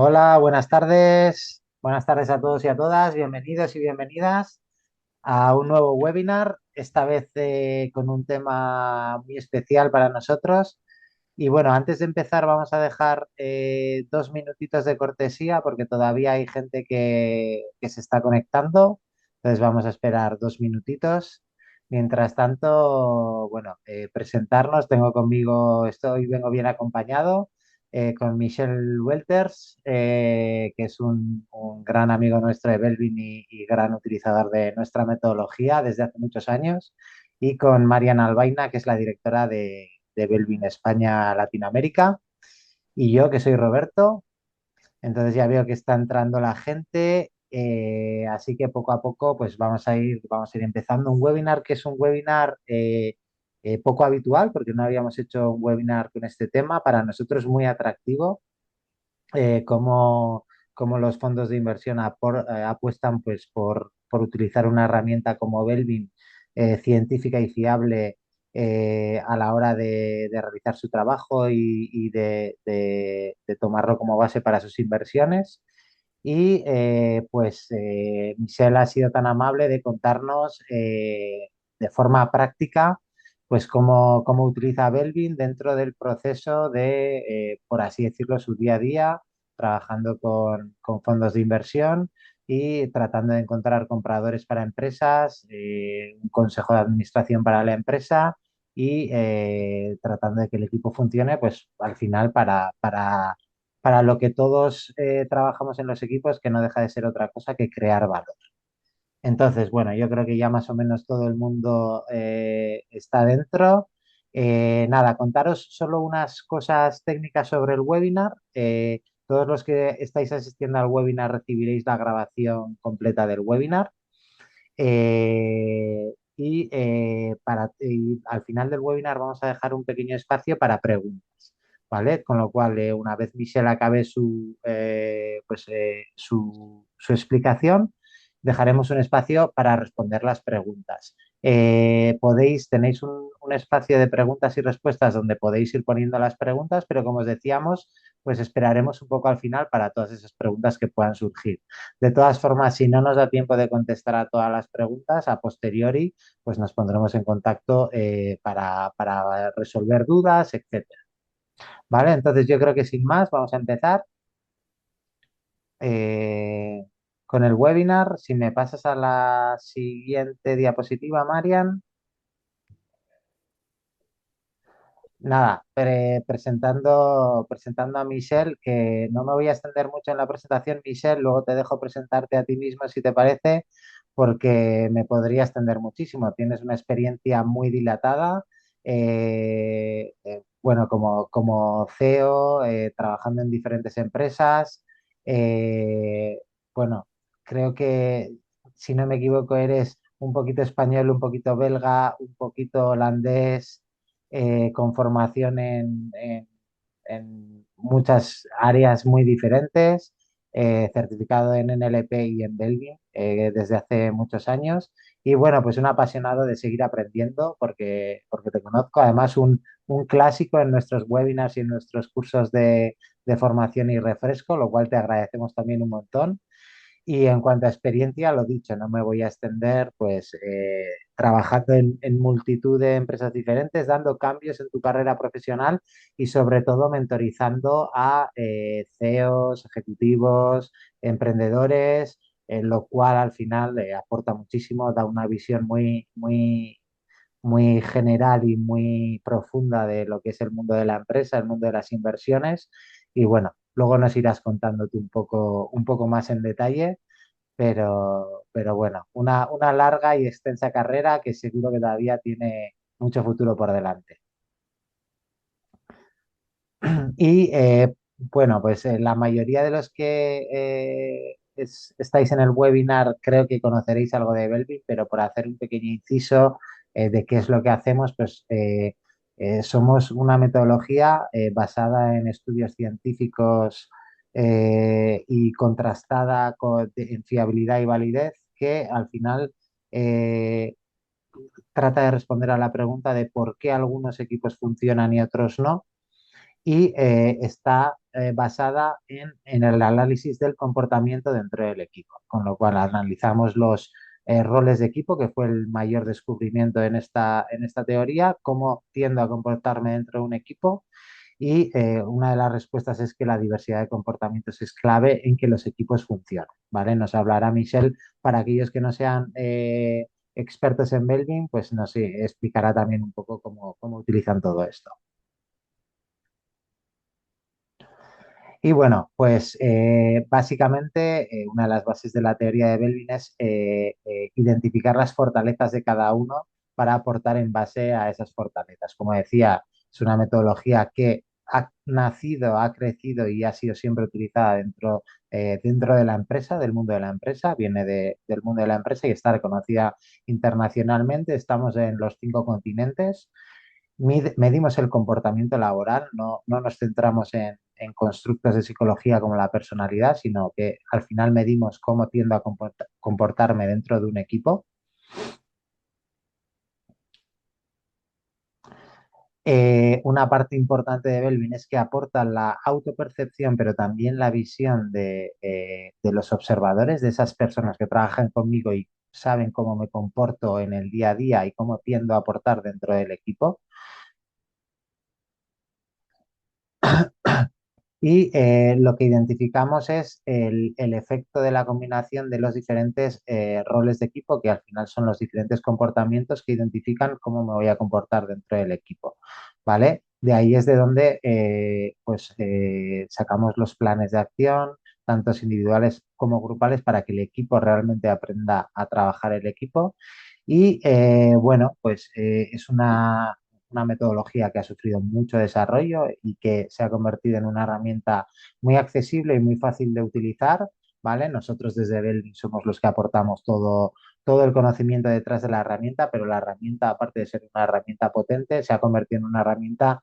Hola, buenas tardes. Buenas tardes a todos y a todas. Bienvenidos y bienvenidas a un nuevo webinar, esta vez con un tema muy especial para nosotros. Y bueno, antes de empezar vamos a dejar 2 minutitos de cortesía porque todavía hay gente que se está conectando. Entonces vamos a esperar 2 minutitos. Mientras tanto, bueno, presentarnos. Tengo conmigo, vengo bien acompañado con Michelle Welters, que es un gran amigo nuestro de Belvin y gran utilizador de nuestra metodología desde hace muchos años, y con Mariana Albaina, que es la directora de Belvin España Latinoamérica, y yo, que soy Roberto. Entonces ya veo que está entrando la gente, así que poco a poco pues vamos a ir empezando un webinar que es un webinar poco habitual porque no habíamos hecho un webinar con este tema. Para nosotros es muy atractivo cómo los fondos de inversión apuestan pues por utilizar una herramienta como Belvin, científica y fiable, a la hora de realizar su trabajo y de tomarlo como base para sus inversiones. Y Michelle ha sido tan amable de contarnos de forma práctica pues cómo utiliza Belvin dentro del proceso de, por así decirlo, su día a día, trabajando con fondos de inversión y tratando de encontrar compradores para empresas, un consejo de administración para la empresa y tratando de que el equipo funcione, pues al final para lo que todos trabajamos en los equipos, que no deja de ser otra cosa que crear valor. Entonces, bueno, yo creo que ya más o menos todo el mundo está dentro. Nada, contaros solo unas cosas técnicas sobre el webinar. Todos los que estáis asistiendo al webinar recibiréis la grabación completa del webinar. Y al final del webinar vamos a dejar un pequeño espacio para preguntas, ¿vale? Con lo cual, una vez Michelle acabe su explicación, dejaremos un espacio para responder las preguntas. Tenéis un espacio de preguntas y respuestas donde podéis ir poniendo las preguntas, pero como os decíamos, pues esperaremos un poco al final para todas esas preguntas que puedan surgir. De todas formas, si no nos da tiempo de contestar a todas las preguntas, a posteriori, pues nos pondremos en contacto para resolver dudas, etcétera. ¿Vale? Entonces yo creo que sin más vamos a empezar eh, con el webinar. Si me pasas a la siguiente diapositiva, Marian. Nada, presentando a Michelle, que no me voy a extender mucho en la presentación, Michelle, luego te dejo presentarte a ti mismo si te parece, porque me podría extender muchísimo. Tienes una experiencia muy dilatada, bueno, como CEO, trabajando en diferentes empresas. eh, bueno, creo que, si no me equivoco, eres un poquito español, un poquito belga, un poquito holandés, con formación en muchas áreas muy diferentes, certificado en NLP y en Belgien desde hace muchos años. Y bueno, pues un apasionado de seguir aprendiendo porque te conozco. Además, un clásico en nuestros webinars y en nuestros cursos de formación y refresco, lo cual te agradecemos también un montón. Y en cuanto a experiencia, lo dicho, no me voy a extender, pues trabajando en multitud de empresas diferentes, dando cambios en tu carrera profesional y sobre todo mentorizando a CEOs, ejecutivos, emprendedores, lo cual al final aporta muchísimo, da una visión muy general y muy profunda de lo que es el mundo de la empresa, el mundo de las inversiones. Y bueno, luego nos irás contando tú un poco más en detalle, pero bueno, una larga y extensa carrera que seguro que todavía tiene mucho futuro por delante. Y bueno, pues la mayoría de los que estáis en el webinar creo que conoceréis algo de Belvin, pero por hacer un pequeño inciso de qué es lo que hacemos, pues somos una metodología basada en estudios científicos y contrastada en fiabilidad y validez, que al final eh, trata de responder a la pregunta de por qué algunos equipos funcionan y otros no, y está basada en el análisis del comportamiento dentro del equipo, con lo cual analizamos los roles de equipo, que fue el mayor descubrimiento en esta teoría, cómo tiendo a comportarme dentro de un equipo y una de las respuestas es que la diversidad de comportamientos es clave en que los equipos funcionen, ¿vale? Nos hablará Michelle para aquellos que no sean expertos en Belvin, pues nos explicará también un poco cómo utilizan todo esto. Y bueno, pues básicamente una de las bases de la teoría de Belvin es identificar las fortalezas de cada uno para aportar en base a esas fortalezas. Como decía, es una metodología que ha nacido, ha crecido y ha sido siempre utilizada dentro de la empresa, del mundo de la empresa, viene del mundo de la empresa y está reconocida internacionalmente. Estamos en los 5 continentes. Medimos el comportamiento laboral, no nos centramos en constructos de psicología como la personalidad, sino que al final medimos cómo tiendo a comportarme dentro de un equipo. Una parte importante de Belvin es que aporta la autopercepción, pero también la visión de los observadores, de esas personas que trabajan conmigo y saben cómo me comporto en el día a día y cómo tiendo a aportar dentro del equipo. Y lo que identificamos es el efecto de la combinación de los diferentes roles de equipo, que al final son los diferentes comportamientos que identifican cómo me voy a comportar dentro del equipo, ¿vale? De ahí es de donde sacamos los planes de acción, tantos individuales como grupales, para que el equipo realmente aprenda a trabajar el equipo. Y bueno, pues es una metodología que ha sufrido mucho desarrollo y que se ha convertido en una herramienta muy accesible y muy fácil de utilizar, ¿vale? Nosotros desde Belvin somos los que aportamos todo el conocimiento detrás de la herramienta, pero la herramienta, aparte de ser una herramienta potente, se ha convertido en una herramienta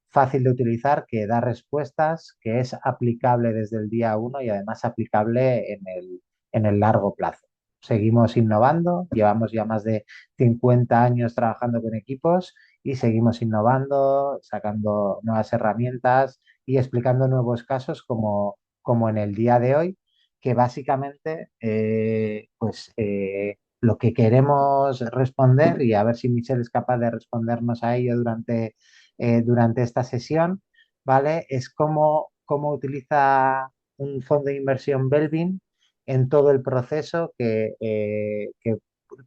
fácil de utilizar, que da respuestas, que es aplicable desde el día uno y además aplicable en el largo plazo. Seguimos innovando, llevamos ya más de 50 años trabajando con equipos y seguimos innovando, sacando nuevas herramientas y explicando nuevos casos como en el día de hoy, que básicamente lo que queremos responder, y a ver si Michelle es capaz de respondernos a ello durante esta sesión, ¿vale? Es cómo utiliza un fondo de inversión Belvin en todo el proceso que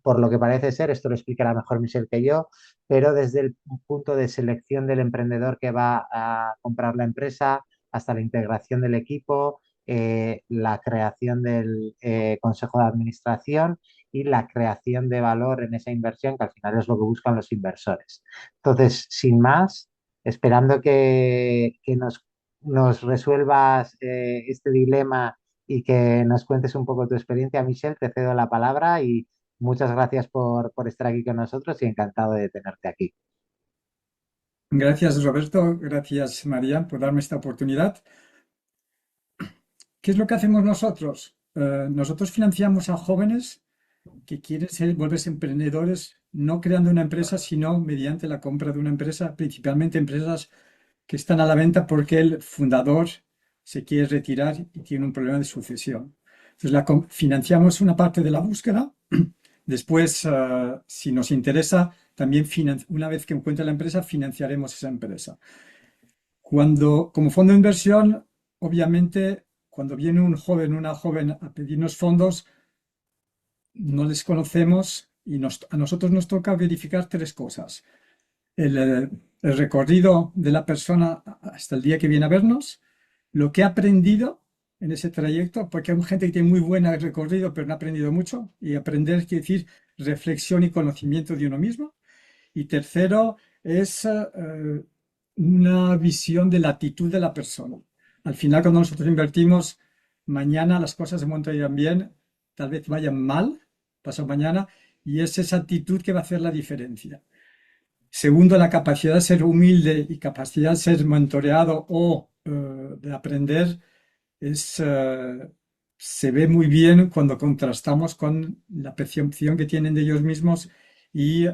por lo que parece ser, esto lo explicará mejor Michelle que yo, pero desde el punto de selección del emprendedor que va a comprar la empresa hasta la integración del equipo, la creación del consejo de administración y la creación de valor en esa inversión, que al final es lo que buscan los inversores. Entonces, sin más, esperando que nos resuelvas este dilema y que nos cuentes un poco tu experiencia, Michelle, te cedo la palabra y muchas gracias por estar aquí con nosotros y encantado de tenerte aquí. Gracias, Roberto. Gracias, María, por darme esta oportunidad. ¿Qué es lo que hacemos nosotros? Nosotros financiamos a jóvenes que quieren volverse emprendedores, no creando una empresa, sino mediante la compra de una empresa, principalmente empresas que están a la venta porque el fundador se quiere retirar y tiene un problema de sucesión. Entonces, financiamos una parte de la búsqueda. Después, si nos interesa, también una vez que encuentre la empresa, financiaremos esa empresa. Como fondo de inversión, obviamente, cuando viene un joven, una joven a pedirnos fondos, no les conocemos y a nosotros nos toca verificar tres cosas. El recorrido de la persona hasta el día que viene a vernos, lo que ha aprendido en ese trayecto, porque hay gente que tiene muy buen recorrido pero no ha aprendido mucho, y aprender quiere decir reflexión y conocimiento de uno mismo. Y tercero es una visión de la actitud de la persona. Al final, cuando nosotros invertimos, mañana las cosas de momento irán bien, tal vez vayan mal, pasado mañana, y es esa actitud que va a hacer la diferencia. Segundo, la capacidad de ser humilde y capacidad de ser mentoreado o de aprender se ve muy bien cuando contrastamos con la percepción que tienen de ellos mismos y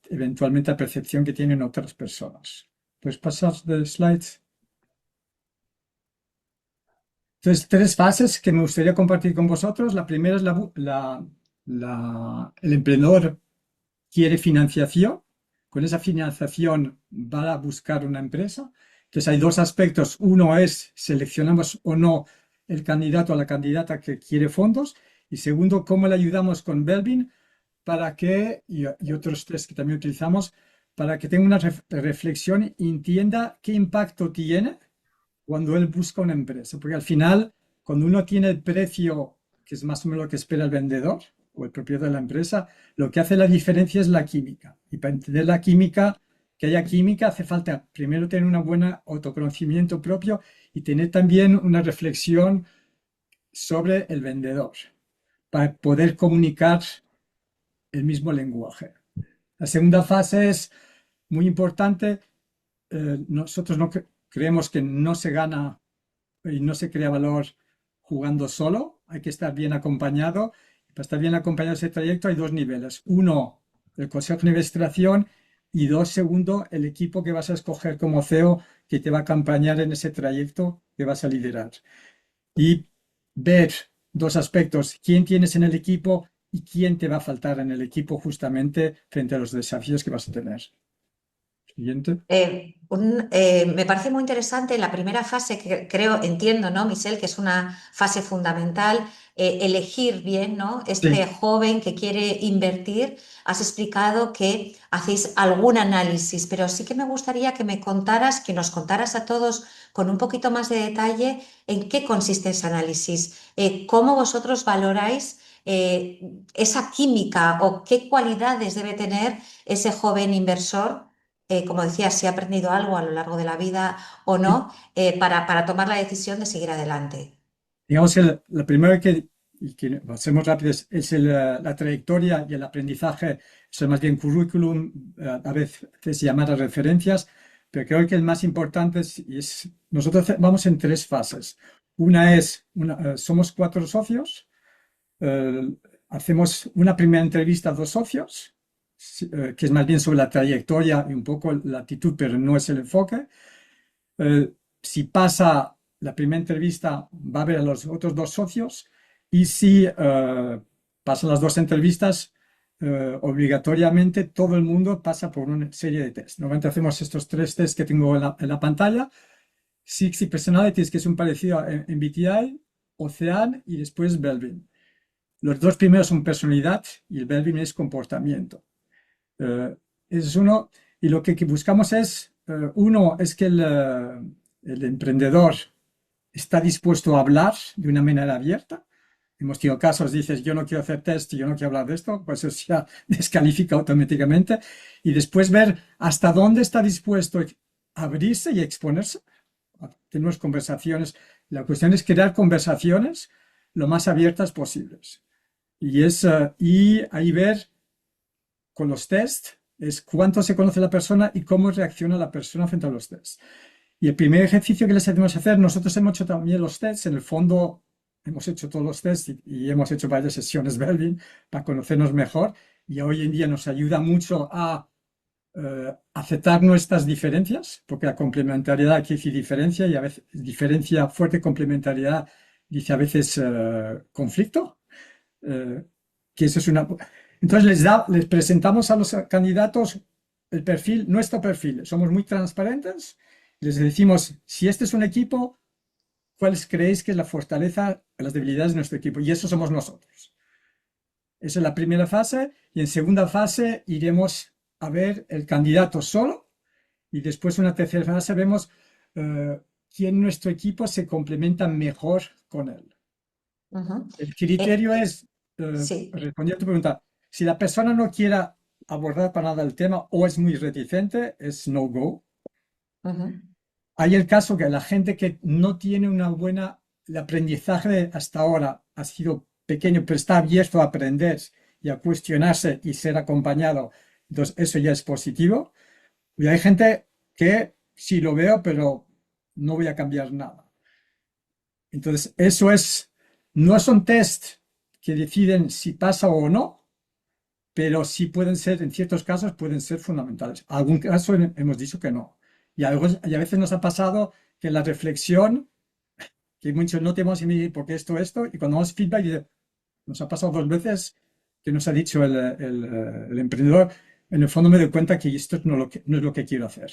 eventualmente la percepción que tienen otras personas. ¿Puedes pasar de slides? Entonces, tres fases que me gustaría compartir con vosotros. La primera es el emprendedor quiere financiación. Con esa financiación va a buscar una empresa. Entonces, hay dos aspectos. Uno es seleccionamos o no el candidato o la candidata que quiere fondos. Y segundo, cómo le ayudamos con Belvin para que, y otros tres que también utilizamos, para que tenga una reflexión y entienda qué impacto tiene cuando él busca una empresa. Porque al final, cuando uno tiene el precio, que es más o menos lo que espera el vendedor o el propietario de la empresa, lo que hace la diferencia es la química. Y para entender la química, que haya química, hace falta primero tener un buen autoconocimiento propio y tener también una reflexión sobre el vendedor para poder comunicar el mismo lenguaje. La segunda fase es muy importante. Nosotros no creemos que no se gana y no se crea valor jugando solo, hay que estar bien acompañado. Para estar bien acompañado ese trayecto hay dos niveles. Uno, el consejo de investigación y dos, segundo, el equipo que vas a escoger como CEO que te va a acompañar en ese trayecto que vas a liderar. Y ver dos aspectos, quién tienes en el equipo y quién te va a faltar en el equipo justamente frente a los desafíos que vas a tener. Siguiente. Me parece muy interesante la primera fase que creo, entiendo, ¿no, Michelle? Que es una fase fundamental, elegir bien, ¿no? Este Sí. joven que quiere invertir. Has explicado que hacéis algún análisis, pero sí que me gustaría que me contaras, que nos contaras a todos con un poquito más de detalle en qué consiste ese análisis, cómo vosotros valoráis esa química o qué cualidades debe tener ese joven inversor, como decía, si ha aprendido algo a lo largo de la vida o no, para tomar la decisión de seguir adelante. Digamos que la primera y que lo hacemos rápido es la trayectoria y el aprendizaje, eso es más bien currículum, a veces llamadas referencias, pero creo que el más importante nosotros vamos en tres fases. Una es, somos cuatro socios, eh, hacemos una primera entrevista a dos socios, que es más bien sobre la trayectoria y un poco la actitud, pero no es el enfoque. Si pasa la primera entrevista, va a ver a los otros dos socios y si pasan las dos entrevistas, obligatoriamente todo el mundo pasa por una serie de test. Normalmente hacemos estos tres tests que tengo en la pantalla. 60 Personalities, que es un parecido a MBTI, Ocean y después Belvin. Los dos primeros son personalidad y el Belvin es comportamiento. Ese es uno. Y lo que buscamos es, uno, es que el emprendedor está dispuesto a hablar de una manera abierta. Hemos tenido casos, dices, yo no quiero hacer test, yo no quiero hablar de esto, pues eso ya descalifica automáticamente. Y después ver hasta dónde está dispuesto a abrirse y exponerse. Tenemos conversaciones. La cuestión es crear conversaciones lo más abiertas posibles. Y ahí ver con los test es cuánto se conoce la persona y cómo reacciona la persona frente a los tests. Y el primer ejercicio que les hacemos hacer, nosotros hemos hecho también los tests, en el fondo hemos hecho todos los tests y hemos hecho varias sesiones Belvin para conocernos mejor y hoy en día nos ayuda mucho a aceptar nuestras diferencias, porque la complementariedad quiere decir diferencia y a veces diferencia, fuerte complementariedad dice a veces conflicto, que eso es una... Entonces les presentamos a los candidatos el perfil, nuestro perfil, somos muy transparentes, les decimos, si este es un equipo, ¿cuáles creéis que es la fortaleza, las debilidades de nuestro equipo? Y eso somos nosotros. Esa es la primera fase y en segunda fase iremos a ver el candidato solo y después en una tercera fase vemos quién en nuestro equipo se complementa mejor con él. Ujú. El criterio es, Sí. respondiendo a tu pregunta, si la persona no quiera abordar para nada el tema o es muy reticente, es no-go. Ujú. Hay el caso que la gente que no tiene una buena, el aprendizaje hasta ahora ha sido pequeño, pero está abierto a aprender y a cuestionarse y ser acompañado. Entonces, eso ya es positivo. Y hay gente que sí lo veo, pero no voy a cambiar nada. Entonces, no son test que deciden si pasa o no, pero sí pueden ser, en ciertos casos, pueden ser fundamentales. En algún caso hemos dicho que no. Y a veces nos ha pasado que la reflexión que muchos no tenemos y por qué esto, y cuando damos feedback, nos ha pasado 2 veces que nos ha dicho el emprendedor, en el fondo me doy cuenta que esto no es lo que quiero hacer.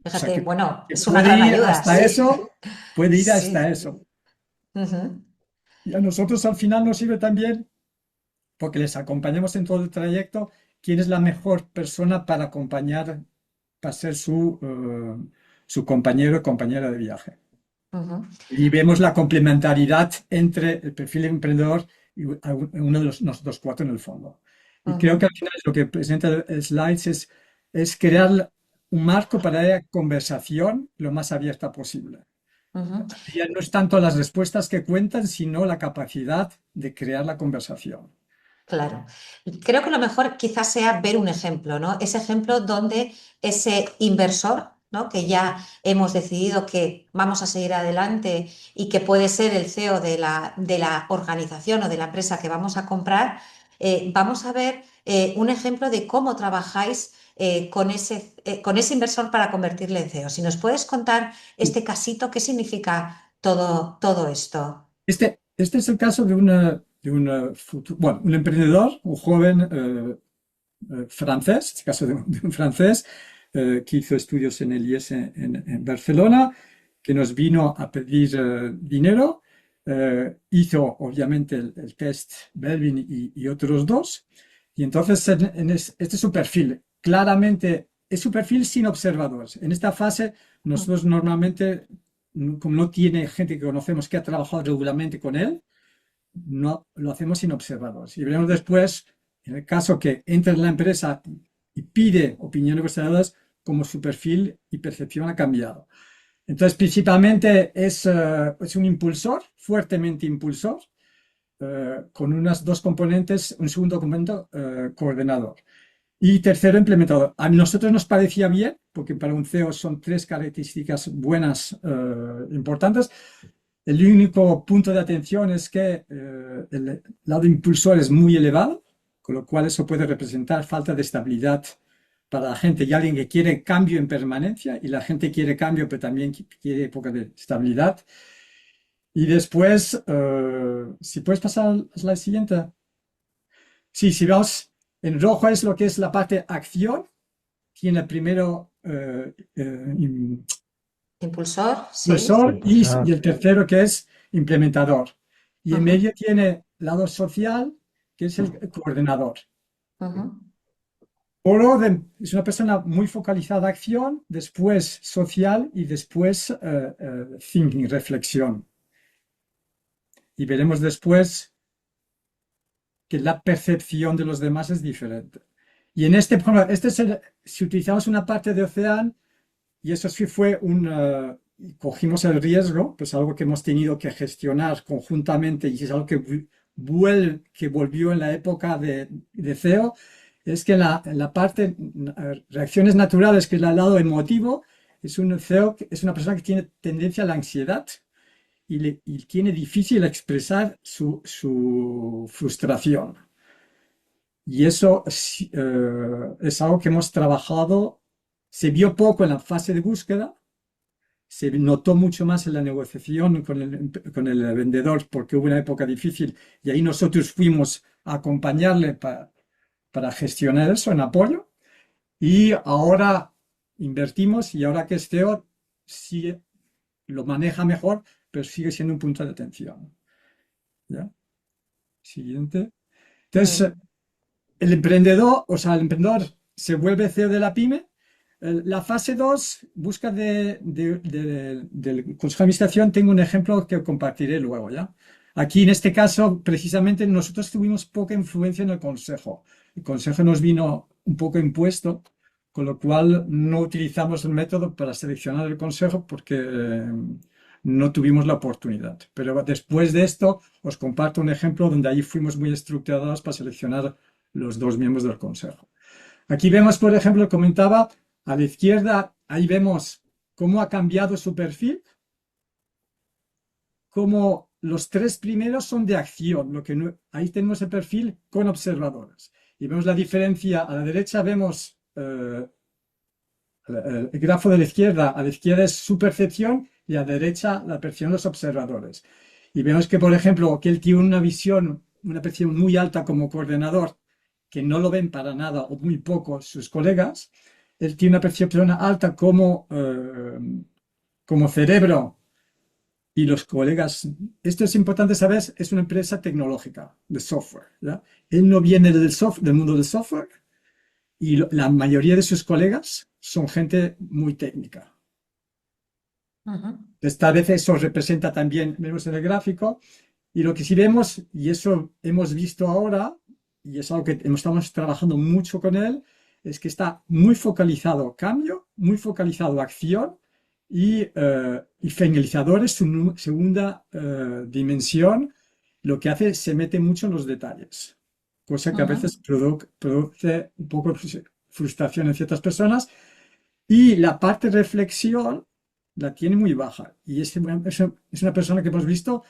O sea, Fíjate, bueno, que es una puede gran ir ayuda, hasta sí. eso, puede ir hasta Sí. eso. Ujú. Y a nosotros al final nos sirve también, porque les acompañamos en todo el trayecto, quién es la mejor persona para acompañar, para ser su compañero o compañera de viaje. Ujú. Y vemos la complementariedad entre el perfil emprendedor y uno de nosotros 4 en el fondo. Y creo que Ujú. al final lo que presenta el slides es crear un marco para la conversación lo más abierta posible. Ujú. Ya no es tanto las respuestas que cuentan, sino la capacidad de crear la conversación. Claro. Creo que lo mejor quizás sea ver un ejemplo, ¿no? Ese ejemplo donde ese inversor, ¿no? Que ya hemos decidido que vamos a seguir adelante y que puede ser el CEO de la organización o de la empresa que vamos a comprar, vamos a ver un ejemplo de cómo trabajáis con ese inversor para convertirle en CEO. Si nos puedes contar este casito, ¿qué significa todo esto? Este es el caso bueno, un emprendedor, un joven francés, en este caso de un francés, que hizo estudios en el IES en Barcelona, que nos vino a pedir dinero, hizo obviamente el test Belvin y otros 2, y entonces este es su perfil, claramente es su perfil sin observadores. En esta fase nosotros normalmente, como no tiene gente que conocemos que ha trabajado regularmente con él, no lo hacemos sin observadores. Y veremos después, en el caso que entre en la empresa y pide opiniones observadoras, cómo su perfil y percepción ha cambiado. Entonces, principalmente es un impulsor, fuertemente impulsor, con unas 2 componentes, un segundo componente coordenador. Y tercero, implementador. A nosotros nos parecía bien, porque para un CEO son 3 características buenas, importantes. El único punto de atención es que el lado impulsor es muy elevado, con lo cual eso puede representar falta de estabilidad para la gente y alguien que quiere cambio en permanencia, y la gente quiere cambio, pero también quiere época de estabilidad. Y después, si puedes pasar a la siguiente. Sí, si vemos, en rojo es lo que es la parte acción, tiene primero Impulsor, sí. inversor y Impulsor. el tercero que es implementador. Y en Ujú, medio tiene lado social, que es el coordenador. ujú. Por orden, es una persona muy focalizada a acción, después social y después thinking, reflexión. Y veremos después que la percepción de los demás es diferente. Y en este, por ejemplo, si utilizamos una parte de Ocean, y eso sí fue cogimos el riesgo, pues algo que hemos tenido que gestionar conjuntamente, y es algo que volvió en la época de CEO, es que en la parte reacciones naturales, que es el lado emotivo, es un CEO, es una persona que tiene tendencia a la ansiedad y tiene difícil expresar su frustración. Y eso es algo que hemos trabajado, se vio poco en la fase de búsqueda, se notó mucho más en la negociación con el vendedor, porque hubo una época difícil y ahí nosotros fuimos a acompañarle para gestionar eso en apoyo. Y ahora invertimos, y ahora que es CEO sí lo maneja mejor, pero sigue siendo un punto de atención. ¿Ya? Siguiente. Entonces, Mm. el emprendedor se vuelve CEO de la pyme. La fase 2 busca del Consejo de Administración. Tengo un ejemplo que compartiré luego, ¿ya? Aquí, en este caso, precisamente, nosotros tuvimos poca influencia en el Consejo. El Consejo nos vino un poco impuesto, con lo cual no utilizamos el método para seleccionar el Consejo porque no tuvimos la oportunidad. Pero después de esto, os comparto un ejemplo donde ahí fuimos muy estructurados para seleccionar los 2 miembros del Consejo. Aquí vemos, por ejemplo, comentaba, a la izquierda, ahí vemos cómo ha cambiado su perfil, cómo los 3 primeros son de acción, ahí tenemos el perfil con observadores. Y vemos la diferencia, a la derecha vemos el grafo de la izquierda, a la izquierda es su percepción y a la derecha la percepción de los observadores. Y vemos que, por ejemplo, que él tiene una visión, una percepción muy alta como coordinador, que no lo ven para nada o muy poco sus colegas. Él tiene una percepción alta como cerebro y los colegas. Esto es importante saber, es una empresa tecnológica de software, ¿ya? Él no viene del mundo del software y la mayoría de sus colegas son gente muy técnica. Ujú. Esta vez eso representa también, vemos en el gráfico, y lo que sí vemos, y eso hemos visto ahora, y es algo que estamos trabajando mucho con él, es que está muy focalizado a cambio, muy focalizado a acción, y finalizador es su segunda dimensión. Lo que hace, se mete mucho en los detalles, cosa que a Ujú. veces produce un poco de frustración en ciertas personas. Y la parte de reflexión la tiene muy baja. Y es una persona que hemos visto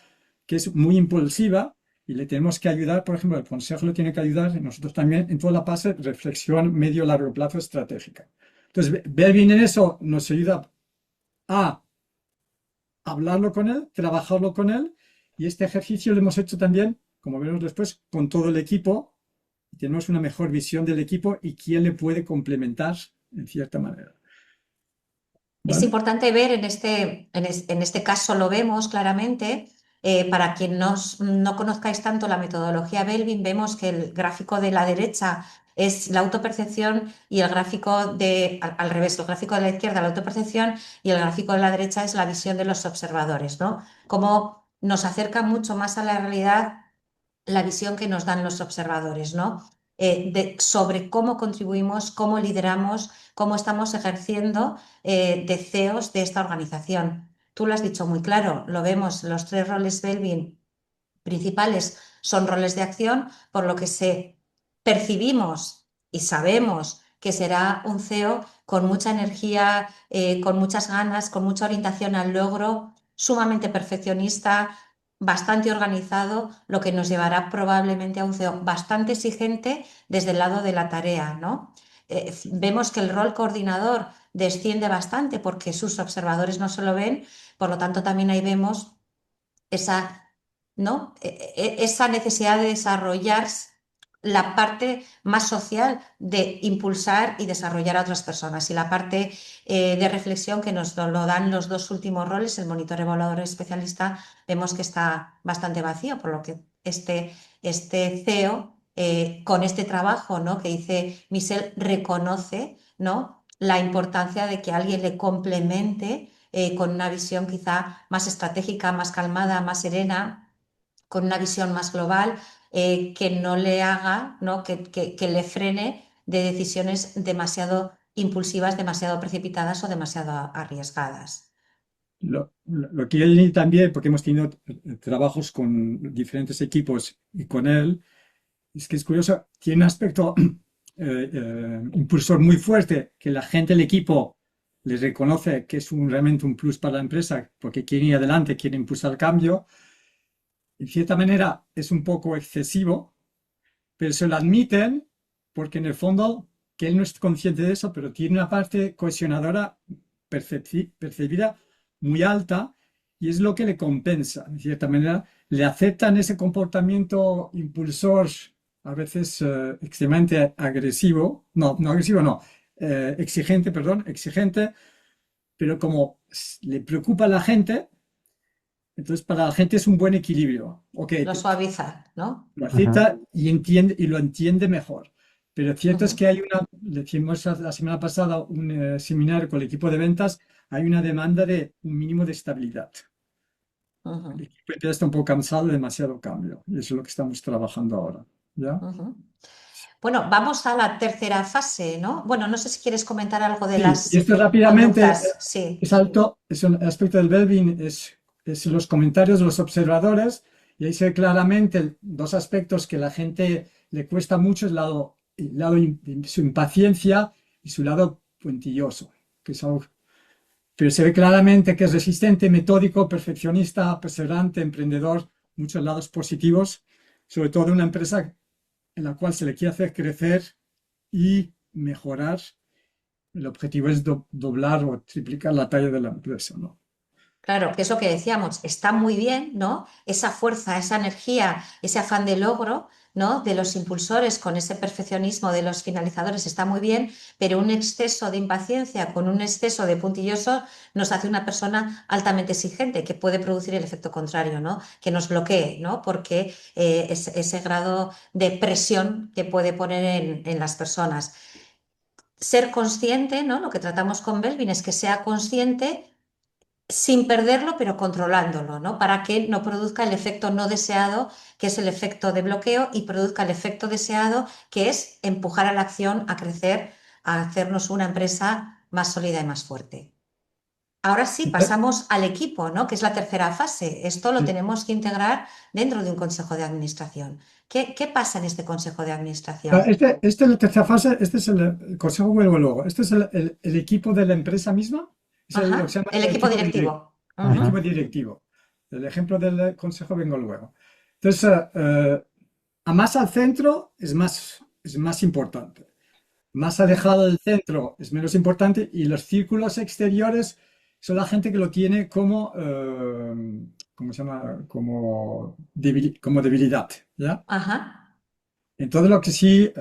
que es muy impulsiva y le tenemos que ayudar, por ejemplo, el consejo le tiene que ayudar, y nosotros también, en toda la fase de reflexión medio-largo plazo estratégica. Entonces, ver bien en eso nos ayuda a hablarlo con él, trabajarlo con él, y este ejercicio lo hemos hecho también, como veremos después, con todo el equipo. Tenemos una mejor visión del equipo y quién le puede complementar en cierta manera. Es ¿Vale? importante ver en este caso lo vemos claramente. Para quien no conozcáis tanto la metodología Belvin, vemos que el gráfico de la derecha es la autopercepción y el gráfico al revés, el gráfico de la izquierda la autopercepción y el gráfico de la derecha es la visión de los observadores, ¿no? Cómo nos acerca mucho más a la realidad la visión que nos dan los observadores, ¿no? Sobre cómo contribuimos, cómo lideramos, cómo estamos ejerciendo deseos de esta organización. Tú lo has dicho muy claro, lo vemos, los tres roles Belvin principales son roles de acción, por lo que percibimos y sabemos que será un CEO con mucha energía, con muchas ganas, con mucha orientación al logro, sumamente perfeccionista, bastante organizado, lo que nos llevará probablemente a un CEO bastante exigente desde el lado de la tarea, ¿no? Vemos que el rol coordinador desciende bastante porque sus observadores no se lo ven, por lo tanto también ahí vemos esa, ¿no? Esa necesidad de desarrollar la parte más social de impulsar y desarrollar a otras personas y la parte de reflexión que nos lo dan los dos últimos roles, el monitor evaluador especialista, vemos que está bastante vacío, por lo que este CEO con este trabajo, ¿no? Que dice Michel reconoce, ¿no? La importancia de que alguien le complemente con una visión quizá más estratégica, más calmada, más serena, con una visión más global, que no le haga, ¿no? Que le frene de decisiones demasiado impulsivas, demasiado precipitadas o demasiado arriesgadas. Lo que yo leí también, porque hemos tenido trabajos con diferentes equipos y con él, es que es curioso, tiene un aspecto impulsor muy fuerte, que la gente del equipo les reconoce que es realmente un plus para la empresa, porque quieren ir adelante, quieren impulsar el cambio. En cierta manera es un poco excesivo, pero se lo admiten porque en el fondo, que él no es consciente de eso, pero tiene una parte cohesionadora percibida muy alta y es lo que le compensa, de cierta manera. Le aceptan ese comportamiento impulsor, a veces extremadamente agresivo, no agresivo, no, exigente, perdón, exigente, pero como le preocupa a la gente, entonces para la gente es un buen equilibrio. Ok, Lo suaviza, ¿no? lo Ujú. acepta y lo entiende mejor. Pero cierto es Ujú, que decimos la semana pasada, un seminario con el equipo de ventas, hay una demanda de un mínimo de estabilidad. El ujú, equipo ya está un poco cansado de demasiado cambio. Y eso es lo que estamos trabajando ahora. ¿Ya? ujú. Bueno, vamos a la tercera fase, ¿no? Bueno, no sé si quieres comentar algo de Sí, y las esto rápidamente, conductas. Sí. es alto, es un aspecto del Belvin, es los comentarios de los observadores, y ahí se ve claramente dos aspectos que la gente le cuesta mucho, de su impaciencia y su lado puntilloso, que es algo, pero se ve claramente que es resistente, metódico, perfeccionista, perseverante, emprendedor, muchos lados positivos, sobre todo en una empresa en la cual se le quiere hacer crecer y mejorar el objetivo es doblar o triplicar la talla de la empresa, ¿no? Claro, que es lo que decíamos, está muy bien, ¿no? Esa fuerza, esa energía, ese afán de logro, ¿no? De los impulsores con ese perfeccionismo de los finalizadores está muy bien, pero un exceso de impaciencia con un exceso de puntilloso nos hace una persona altamente exigente que puede producir el efecto contrario, ¿no? Que nos bloquee, ¿no? Porque ese grado de presión que puede poner en las personas. Ser consciente, ¿no? Lo que tratamos con Belvin es que sea consciente sin perderlo, pero controlándolo, ¿no? Para que no produzca el efecto no deseado, que es el efecto de bloqueo, y produzca el efecto deseado, que es empujar a la acción, a crecer, a hacernos una empresa más sólida y más fuerte. Ahora sí, pasamos al equipo, ¿no? Que es la tercera fase. Esto lo Sí. tenemos que integrar dentro de un consejo de administración. ¿Qué pasa en este consejo de administración? Este es la tercera fase, este es el consejo, vuelvo luego. Este es el equipo de la empresa misma, es lo que se Ajá, llama el equipo directivo. el Ujú, equipo directivo. El ejemplo del consejo vengo luego. Entonces, a más al centro es más importante. Más ujú, alejado del centro es menos importante y los círculos exteriores son la gente que lo tiene como, ¿cómo se llama? Como debilidad, ¿ya? ajá, Entonces lo que sí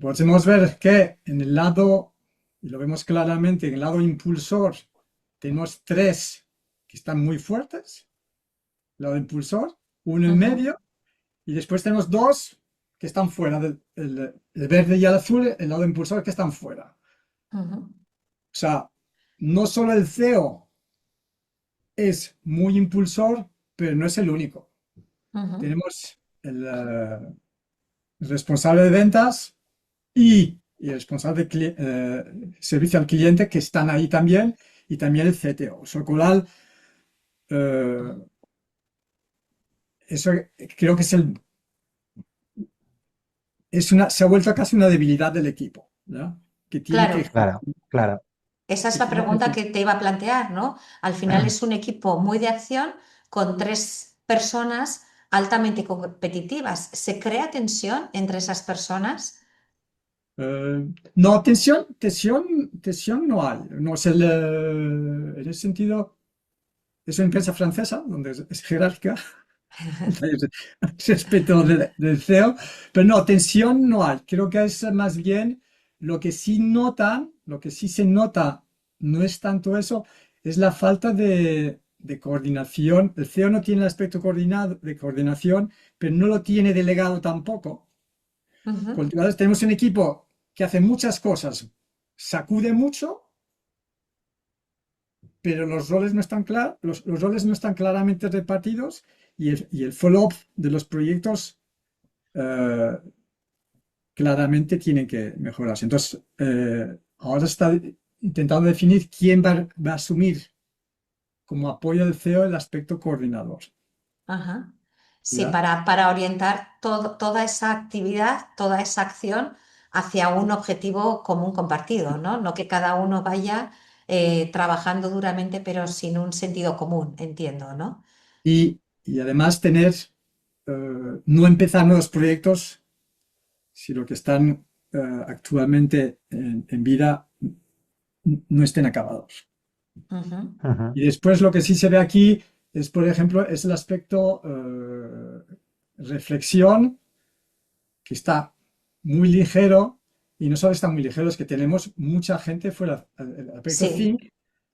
podemos ver que en el lado, y lo vemos claramente, en el lado impulsor tenemos tres que están muy fuertes, el lado impulsor, uno en ujú, medio, y después tenemos dos que están fuera, el verde y el azul, el lado impulsor que están fuera. ujú, O sea, no solo el CEO es muy impulsor, pero no es el único. ujú. Tenemos el responsable de ventas y el responsable de servicio al cliente que están ahí también, y también el CTO. Con lo cual, eh, eso creo que se ha vuelto casi una debilidad del equipo, ¿ya? Que tiene Claro. que, Claro, claro. Esa es que la tiene que pregunta que te iba a plantear, ¿no? Al final es un equipo muy de acción con tres personas altamente competitivas. ¿Se crea tensión entre esas personas? no, tensión no hay. No, en ese sentido, es una empresa francesa donde es jerárquica, respeto del CEO, pero no, tensión no hay. Creo que es más bien lo que sí se nota, no es tanto eso, es la falta de coordinación. El CEO no tiene el aspecto de coordinación, pero no lo tiene delegado tampoco. Ujú, Cultivadores, tenemos un equipo que hace muchas cosas, sacude mucho, pero los roles no están los roles no están claramente repartidos, y el follow-up de los proyectos eh, claramente tiene que mejorarse. Entonces, ahora está intentando definir quién va a asumir como apoyo del CEO el aspecto coordinador. ajá. Sí, ¿Ya? para orientar toda esa actividad, toda esa acción hacia un objetivo común compartido, ¿no? No que cada uno vaya trabajando duramente, pero sin un sentido común, entiendo, ¿no? Y además no empezar nuevos proyectos si lo que están actualmente en vida no estén acabados. Ujú, Ujú. Y después lo que sí se ve aquí es, por ejemplo, es el aspecto reflexión, que está muy ligero, y no solo está muy ligero, es que tenemos mucha gente fuera, el aspecto sí, think,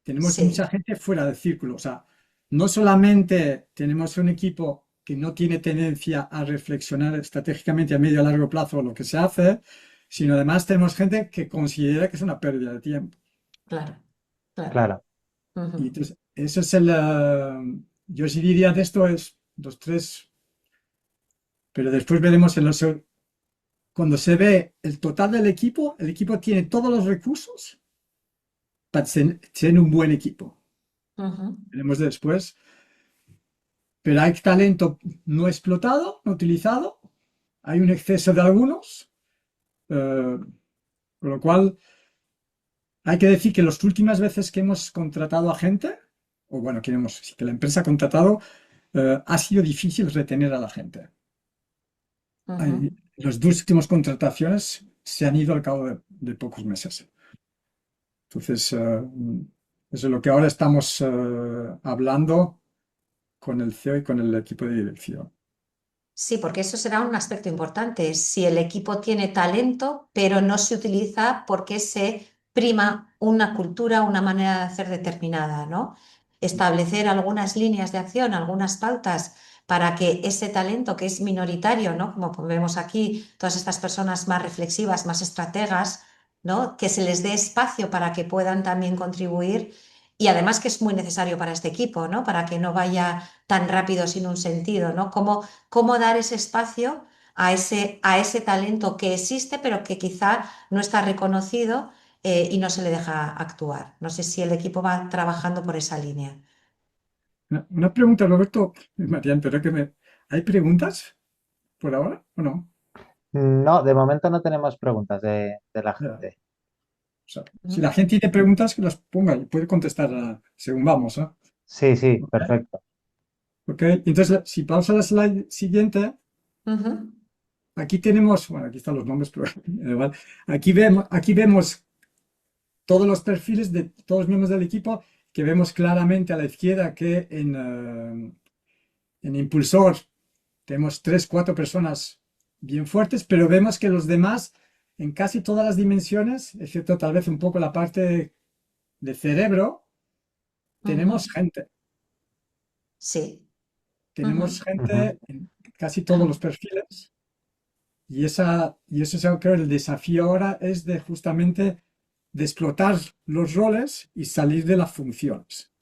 tenemos mucha sí, gente fuera del círculo. O sea, no solamente tenemos un equipo que no tiene tendencia a reflexionar estratégicamente a medio y a largo plazo lo que se hace, sino además tenemos gente que considera que es una pérdida de tiempo. claro, claro. Claro. Y Ujú, entonces, eso es yo sí diría de esto es los tres, pero después veremos cuando se ve el total del equipo, el equipo tiene todos los recursos para ser un buen equipo. ujú, Veremos después, pero hay talento no explotado, no utilizado, hay un exceso de algunos, con lo cual hay que decir que las últimas veces que hemos contratado a gente, o bueno, que la empresa ha contratado, ha sido difícil retener a la gente. ujú. Las dos últimas contrataciones se han ido al cabo de pocos meses. Entonces, eso es lo que ahora estamos hablando con el CEO y con el equipo de dirección. Sí, porque eso será un aspecto importante. Si el equipo tiene talento, pero no se utiliza porque se prima una cultura, una manera de hacer determinada, ¿no? Establecer algunas líneas de acción, algunas pautas para que ese talento que es minoritario, ¿no? Como vemos aquí, todas estas personas más reflexivas, más estrategas, ¿no? Que se les dé espacio para que puedan también contribuir y además que es muy necesario para este equipo, ¿no? Para que no vaya tan rápido sin un sentido, ¿no? Cómo dar ese espacio a ese talento que existe, pero que quizá no está reconocido y no se le deja actuar. No sé si el equipo va trabajando por esa línea. Una pregunta, Roberto, Marian, pero ¿hay preguntas por ahora o no? No, de momento no tenemos preguntas de la Ya. gente. O sea, si Ujú. la gente tiene preguntas, que las ponga y puede contestar según vamos, ¿eh? Sí, sí, ¿Ok? perfecto. Ok, entonces, si pausa la slide siguiente, Ujú. aquí tenemos, bueno, aquí están los nombres, pero igual. Aquí vemos todos los perfiles de todos los miembros del equipo, que vemos claramente a la izquierda que en Impulsor tenemos 3, 4 personas bien fuertes, pero vemos que los demás, en casi todas las dimensiones, excepto tal vez un poco la parte de cerebro, Ujú. tenemos gente. Sí. Tenemos Ujú. Ujú. gente en casi todos los perfiles. Y eso es algo que el desafío ahora es de justamente de explotar los roles y salir de las funciones.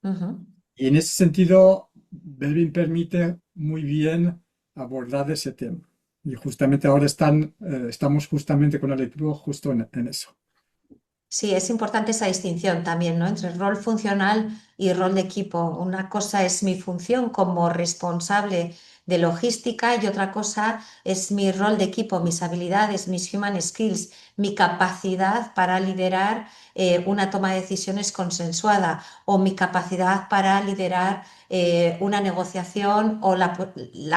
Ujú. Y en ese sentido, Belvin permite muy bien abordar ese tema. Y justamente ahora estamos justamente con el equipo justo en eso. Sí, es importante esa distinción también, ¿no? Entre rol funcional y rol de equipo. Una cosa es mi función como responsable de logística y otra cosa es mi rol de equipo, mis habilidades, mis human skills, mi capacidad para liderar una toma de decisiones consensuada o mi capacidad para liderar una negociación o la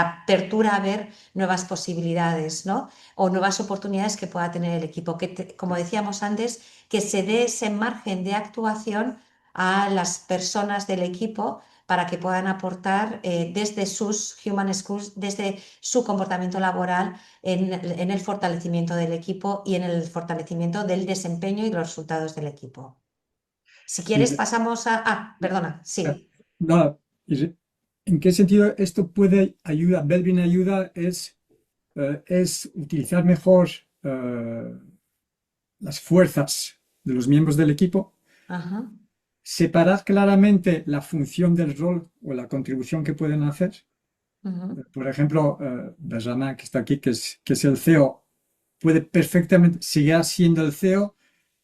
apertura a ver nuevas posibilidades, ¿no? O nuevas oportunidades que pueda tener el equipo. Como decíamos antes, que se dé ese margen de actuación a las personas del equipo para que puedan aportar desde sus human skills, desde su comportamiento laboral en el fortalecimiento del equipo y en el fortalecimiento del desempeño y los resultados del equipo. Si Y quieres, pasamos a... Ah, perdona, sí. no, ¿en qué sentido esto puede ayudar? Belvin ayuda es utilizar mejor eh, las fuerzas de los miembros del equipo, Ajá. separar claramente la función del rol o la contribución que pueden hacer. Ujú. Por ejemplo, Benjamin, que está aquí, que es el CEO, puede perfectamente seguir siendo el CEO,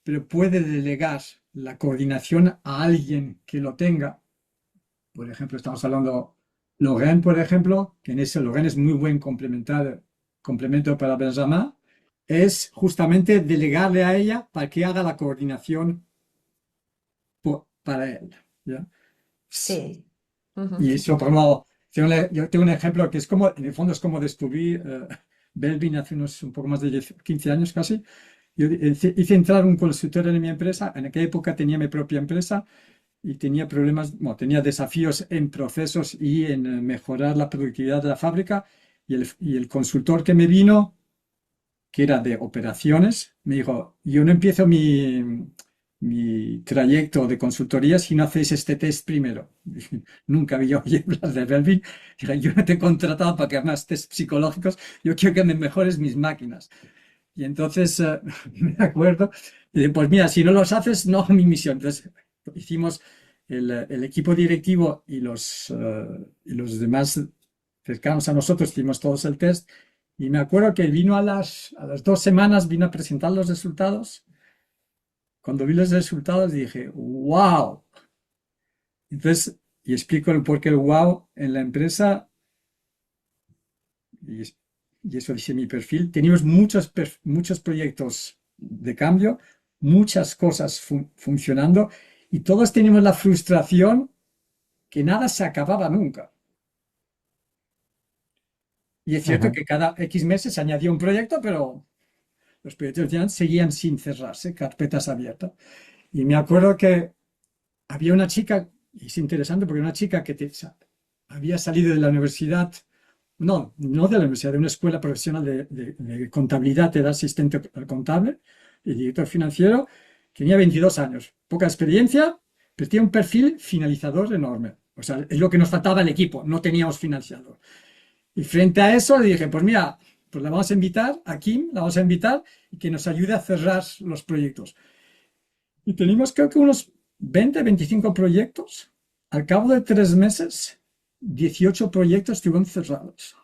pero puede delegar la coordinación a alguien que lo tenga. Por ejemplo, estamos hablando Lorraine, por ejemplo, que en ese Lorraine es muy buen complemento para Benjamin, es justamente delegarle a ella para que haga la coordinación para él. ¿Ya? Sí. Ujú. Y eso, por ejemplo, yo tengo un ejemplo que es como, en el fondo es como descubrí Belvin hace un poco más de 15 años casi. Yo hice entrar un consultor en mi empresa, en aquella época tenía mi propia empresa y tenía problemas, bueno, tenía desafíos en procesos y en mejorar la productividad de la fábrica. Y el consultor que me vino, que era de operaciones, me dijo, yo no empiezo mi trayecto de consultoría si no hacéis este test primero. Nunca había oído hablar de Belvin. Dije, yo no te he contratado para que hagas test psicológicos, yo quiero que me mejores mis máquinas. Y entonces me acuerdo, y pues mira, si no los haces, no mi misión. Entonces hicimos el equipo directivo y los demás cercanos a nosotros, hicimos todos el test. Y me acuerdo que vino a las 2 semanas, vino a presentar los resultados. Cuando vi los resultados dije, wow. Entonces, y explico el por qué el wow en la empresa, y, y eso dice mi perfil. Teníamos muchos proyectos de cambio, muchas cosas funcionando, y todos teníamos la frustración que nada se acababa nunca. Y es cierto Ujú. que cada X meses se añadía un proyecto, pero los proyectos ya seguían sin cerrarse, carpetas abiertas. Y me acuerdo que había una chica, y es interesante porque una chica que había salido de la universidad, no de la universidad, de una escuela profesional de contabilidad, era asistente contable y director financiero, tenía 22 años, poca experiencia, pero tenía un perfil finalizador enorme. O sea, es lo que nos faltaba al equipo, no teníamos financiador. Y frente a eso le dije, pues mira, pues la vamos a invitar, a Kim, la vamos a invitar y que nos ayude a cerrar los proyectos. Y tenemos creo que unos 20, 25 proyectos. Al cabo de 3 meses, 18 proyectos estuvieron cerrados.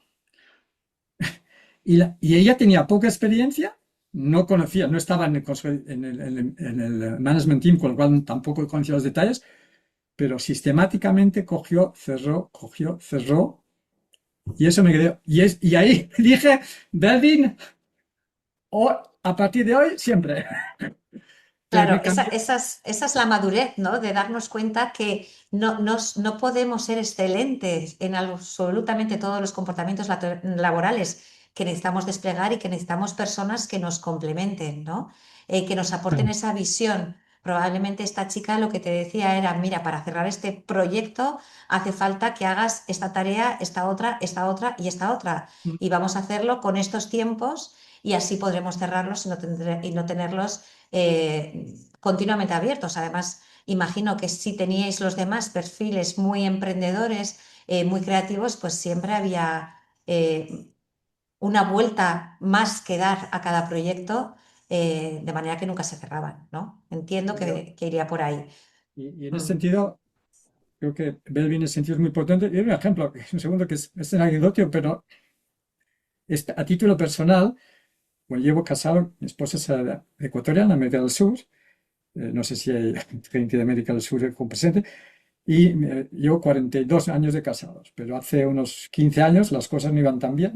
Y ella tenía poca experiencia, no conocía, no estaba en el management team, con lo cual tampoco conocía los detalles, pero sistemáticamente cogió, cerró, y eso me quedó. Y ahí dije, Belvin, a partir de hoy, siempre. Entonces Claro, me cambió. esa es la madurez, ¿no? De darnos cuenta que no podemos ser excelentes en absolutamente todos los comportamientos laborales que necesitamos desplegar y que necesitamos personas que nos complementen, ¿no? Que nos aporten esa visión. Probablemente esta chica lo que te decía era, mira, para cerrar este proyecto hace falta que hagas esta tarea, esta otra y esta otra. Y vamos a hacerlo con estos tiempos y así podremos cerrarlos y no tenerlos continuamente abiertos. Además, imagino que si teníais los demás perfiles muy emprendedores, muy creativos, pues siempre había una vuelta más que dar a cada proyecto, de manera que nunca se cerraban, ¿no? Entiendo que iría por ahí. Y en ese Mm. sentido, creo que Belvin en ese sentido es muy potente. Y hay un ejemplo, un segundo, que es anecdótico, pero a título personal, bueno, llevo casado, mi esposa es ecuatoriana, América del Sur, no sé si hay gente de América del Sur con presente, y llevo 42 años de casados, pero hace unos 15 años las cosas no iban tan bien.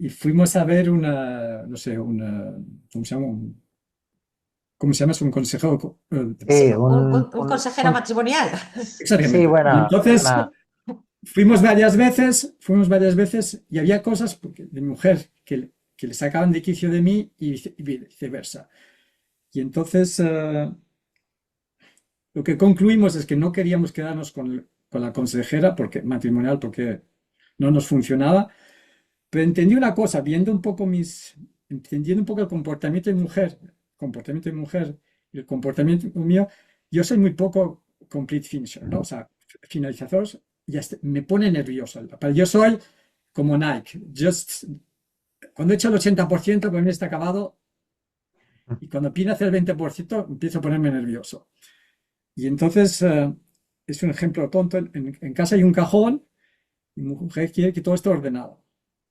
Y fuimos a ver no sé, ¿cómo se llama? ¿Cómo se llama? Es un consejero. Sí, Sí, un consejero matrimonial. sí, Exactamente. Y bueno, entonces fuimos varias veces y había cosas de mi mujer que le sacaban de quicio de mí y viceversa. Y entonces lo que concluimos es que no queríamos quedarnos con la consejera matrimonial porque no nos funcionaba, pero entendí una cosa, entendiendo un poco el comportamiento de mujer y el comportamiento mío, yo soy muy poco complete finisher, ¿no? O sea, finalizadores, me pone nervioso. Pero yo soy como Nike, cuando he hecho el 80%, para mí está acabado, y cuando pide hacer el 20%, empiezo a ponerme nervioso. Y entonces, es un ejemplo tonto, en casa hay un cajón, y mi mujer quiere que todo esté ordenado.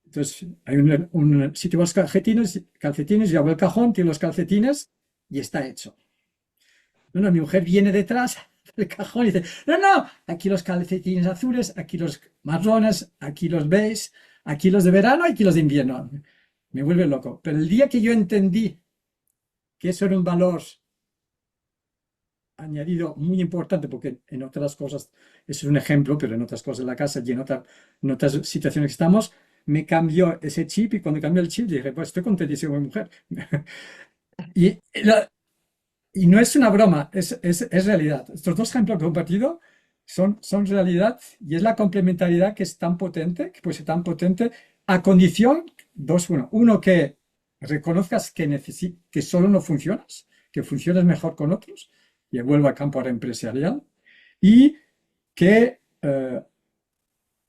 Entonces, hay un sitio para los calcetines, yo abro el cajón, tiro los calcetines y está hecho. No, mi mujer viene detrás del cajón y dice, no, aquí los calcetines azules, aquí los marrones, aquí los beige, aquí los de verano, aquí los de invierno. Me vuelve loco. Pero el día que yo entendí que eso era un valor añadido muy importante, porque en otras cosas, eso es un ejemplo, pero en otras cosas de la casa y en otras situaciones que estamos, me cambió ese chip, y cuando cambió el chip dije, pues estoy contentísimo con mi mujer. Y, y no es una broma, es realidad. Estos dos ejemplos que he compartido son realidad, y es la complementariedad que es tan potente, que puede ser tan potente, a condición, uno, que reconozcas que solo no funcionas, que funcionas mejor con otros, y vuelvo al campo ahora empresarial, y que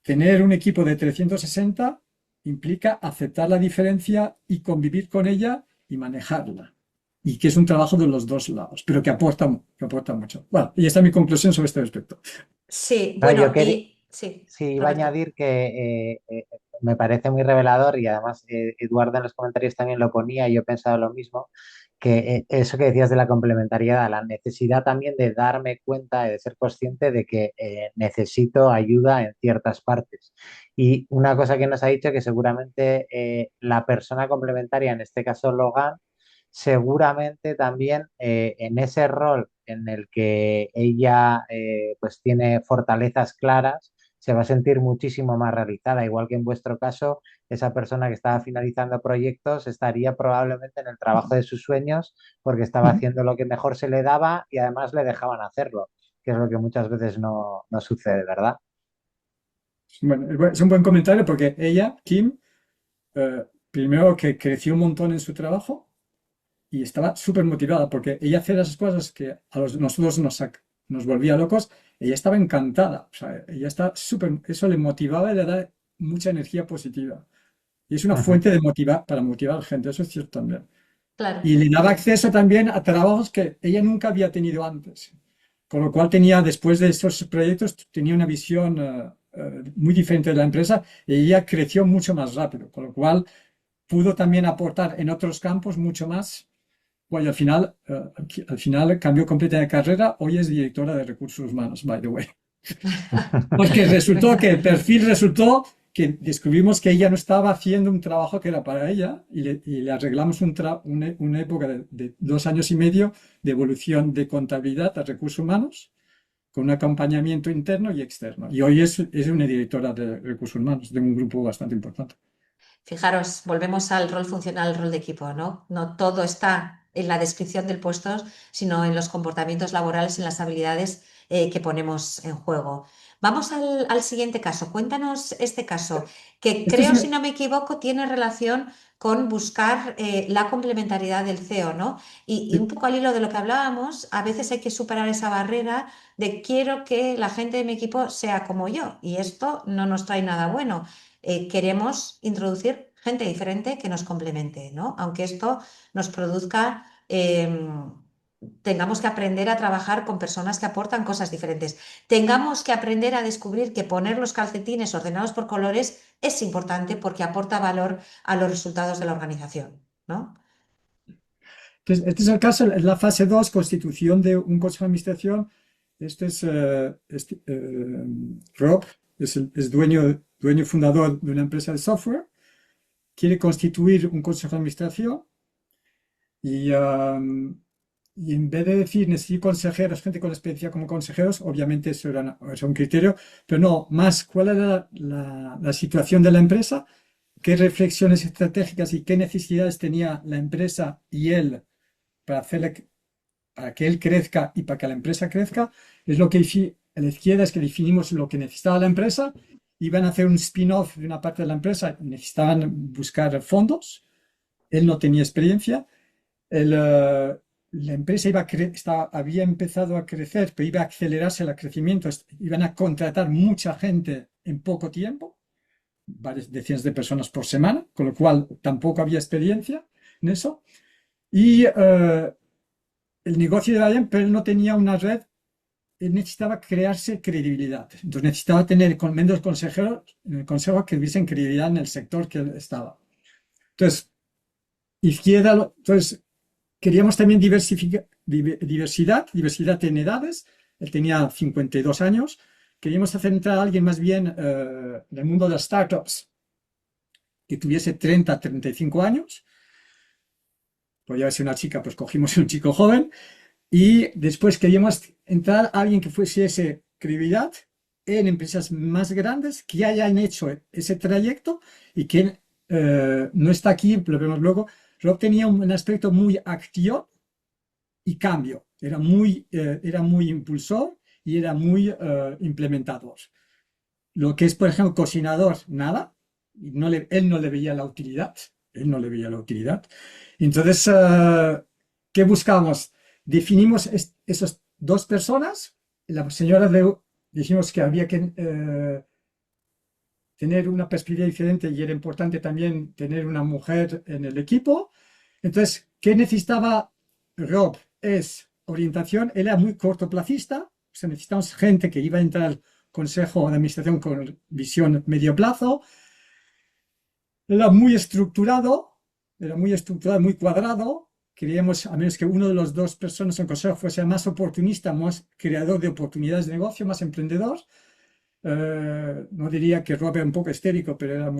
tener un equipo de 360 implica aceptar la diferencia y convivir con ella y manejarla. Y que es un trabajo de los dos lados, pero que aporta mucho. Bueno, y esta es mi conclusión sobre este aspecto. Sí, no, yo bueno, quería, y sí, sí, iba a Roberto. añadir que me parece muy revelador y además Eduardo en los comentarios también lo ponía y yo he pensado lo mismo, que eso que decías de la complementariedad, la necesidad también de darme cuenta, de ser consciente de que necesito ayuda en ciertas partes. Y una cosa que nos ha dicho que seguramente la persona complementaria, en este caso Logan, seguramente también en ese rol en el que ella pues tiene fortalezas claras, se va a sentir muchísimo más realizada, igual que en vuestro caso, esa persona que estaba finalizando proyectos estaría probablemente en el trabajo de sus sueños porque estaba Ujú. haciendo lo que mejor se le daba y además le dejaban hacerlo, que es lo que muchas veces no sucede, ¿verdad? Bueno, es un buen comentario porque ella, Kim, primero que creció un montón en su trabajo y estaba súper motivada porque ella hacía las cosas que nosotros nos volvía locos. Ella estaba encantada, o sea, ella está súper, eso le motivaba y le da mucha energía positiva. Y es una fuente de motivar, para motivar a la gente, eso es cierto también. Claro. Y le daba acceso también a trabajos que ella nunca había tenido antes. Con lo cual tenía, después de esos proyectos, tenía una visión muy diferente de la empresa y ella creció mucho más rápido. Con lo cual pudo también aportar en otros campos mucho más. Bueno, y al final cambió completamente de carrera. Hoy es directora de recursos humanos, by the way. Porque resultó que el perfil resultó que descubrimos que ella no estaba haciendo un trabajo que era para ella y le arreglamos una época de 2 años y medio de evolución de contabilidad a recursos humanos con un acompañamiento interno y externo. Y hoy es una directora de recursos humanos de un grupo bastante importante. Fijaros, volvemos al rol funcional, al rol de equipo, ¿no? No todo está en la descripción del puesto, sino en los comportamientos laborales, en las habilidades que ponemos en juego. Vamos al siguiente caso. Cuéntanos este caso, que Este es creo, si un, no me equivoco, tiene relación con buscar la complementariedad del CEO, ¿no? Y un sí, poco al hilo de lo que hablábamos, a veces hay que superar esa barrera de quiero que la gente de mi equipo sea como yo, y esto no nos trae nada bueno. Queremos introducir gente diferente que nos complemente, ¿no? Aunque esto nos produzca, tengamos que aprender a trabajar con personas que aportan cosas diferentes. Tengamos que aprender a descubrir que poner los calcetines ordenados por colores es importante porque aporta valor a los resultados de la organización, ¿no? este es el caso, es la fase 2, constitución de un consejo de administración. Rob, es dueño fundador de una empresa de software, quiere constituir un consejo de administración y, y en vez de decir necesito consejeros, gente con experiencia como consejeros, obviamente eso era un criterio, pero no, más cuál era la situación de la empresa, qué reflexiones estratégicas y qué necesidades tenía la empresa y él para que él crezca y para que la empresa crezca, es lo que a la izquierda es que definimos lo que necesitaba la empresa, iban a hacer un spin-off de una parte de la empresa, necesitaban buscar fondos, él no tenía experiencia, la empresa había empezado a crecer, pero iba a acelerarse el crecimiento, iban a contratar mucha gente en poco tiempo, varias decenas de personas por semana, con lo cual tampoco había experiencia en eso. Y el negocio iba bien, pero él no tenía una red, él necesitaba crearse credibilidad. Entonces necesitaba tener con menos consejeros en el consejo que tuviesen credibilidad en el sector que él estaba. Entonces, entonces queríamos también diversidad en edades. Él tenía 52 años. Queríamos hacer entrar a alguien más bien en el mundo de las startups que tuviese 30, 35 años. Podría ser una chica, pues cogimos un chico joven. Y después queríamos entrar a alguien que fuese credibilidad en empresas más grandes que hayan hecho ese trayecto y que no está aquí, lo vemos luego. Rob tenía un aspecto muy activo y cambio. Era muy impulsor y era muy implementador. Lo que es, por ejemplo, cocinador, nada. Él no le veía la utilidad. Él no le veía la utilidad. Entonces, ¿qué buscamos? Definimos esas dos personas. La señora dijimos que había que tener una perspectiva diferente y era importante también tener una mujer en el equipo. Entonces, ¿qué necesitaba Rob? Es orientación. Él era muy cortoplacista. O sea, necesitamos gente que iba a entrar al consejo de administración con visión medio plazo. Era muy estructurado, muy cuadrado. Queríamos, a menos que uno de los dos personas en el consejo fuese más oportunista, más creador de oportunidades de negocio, más emprendedor. No diría que Rob era un poco histérico, pero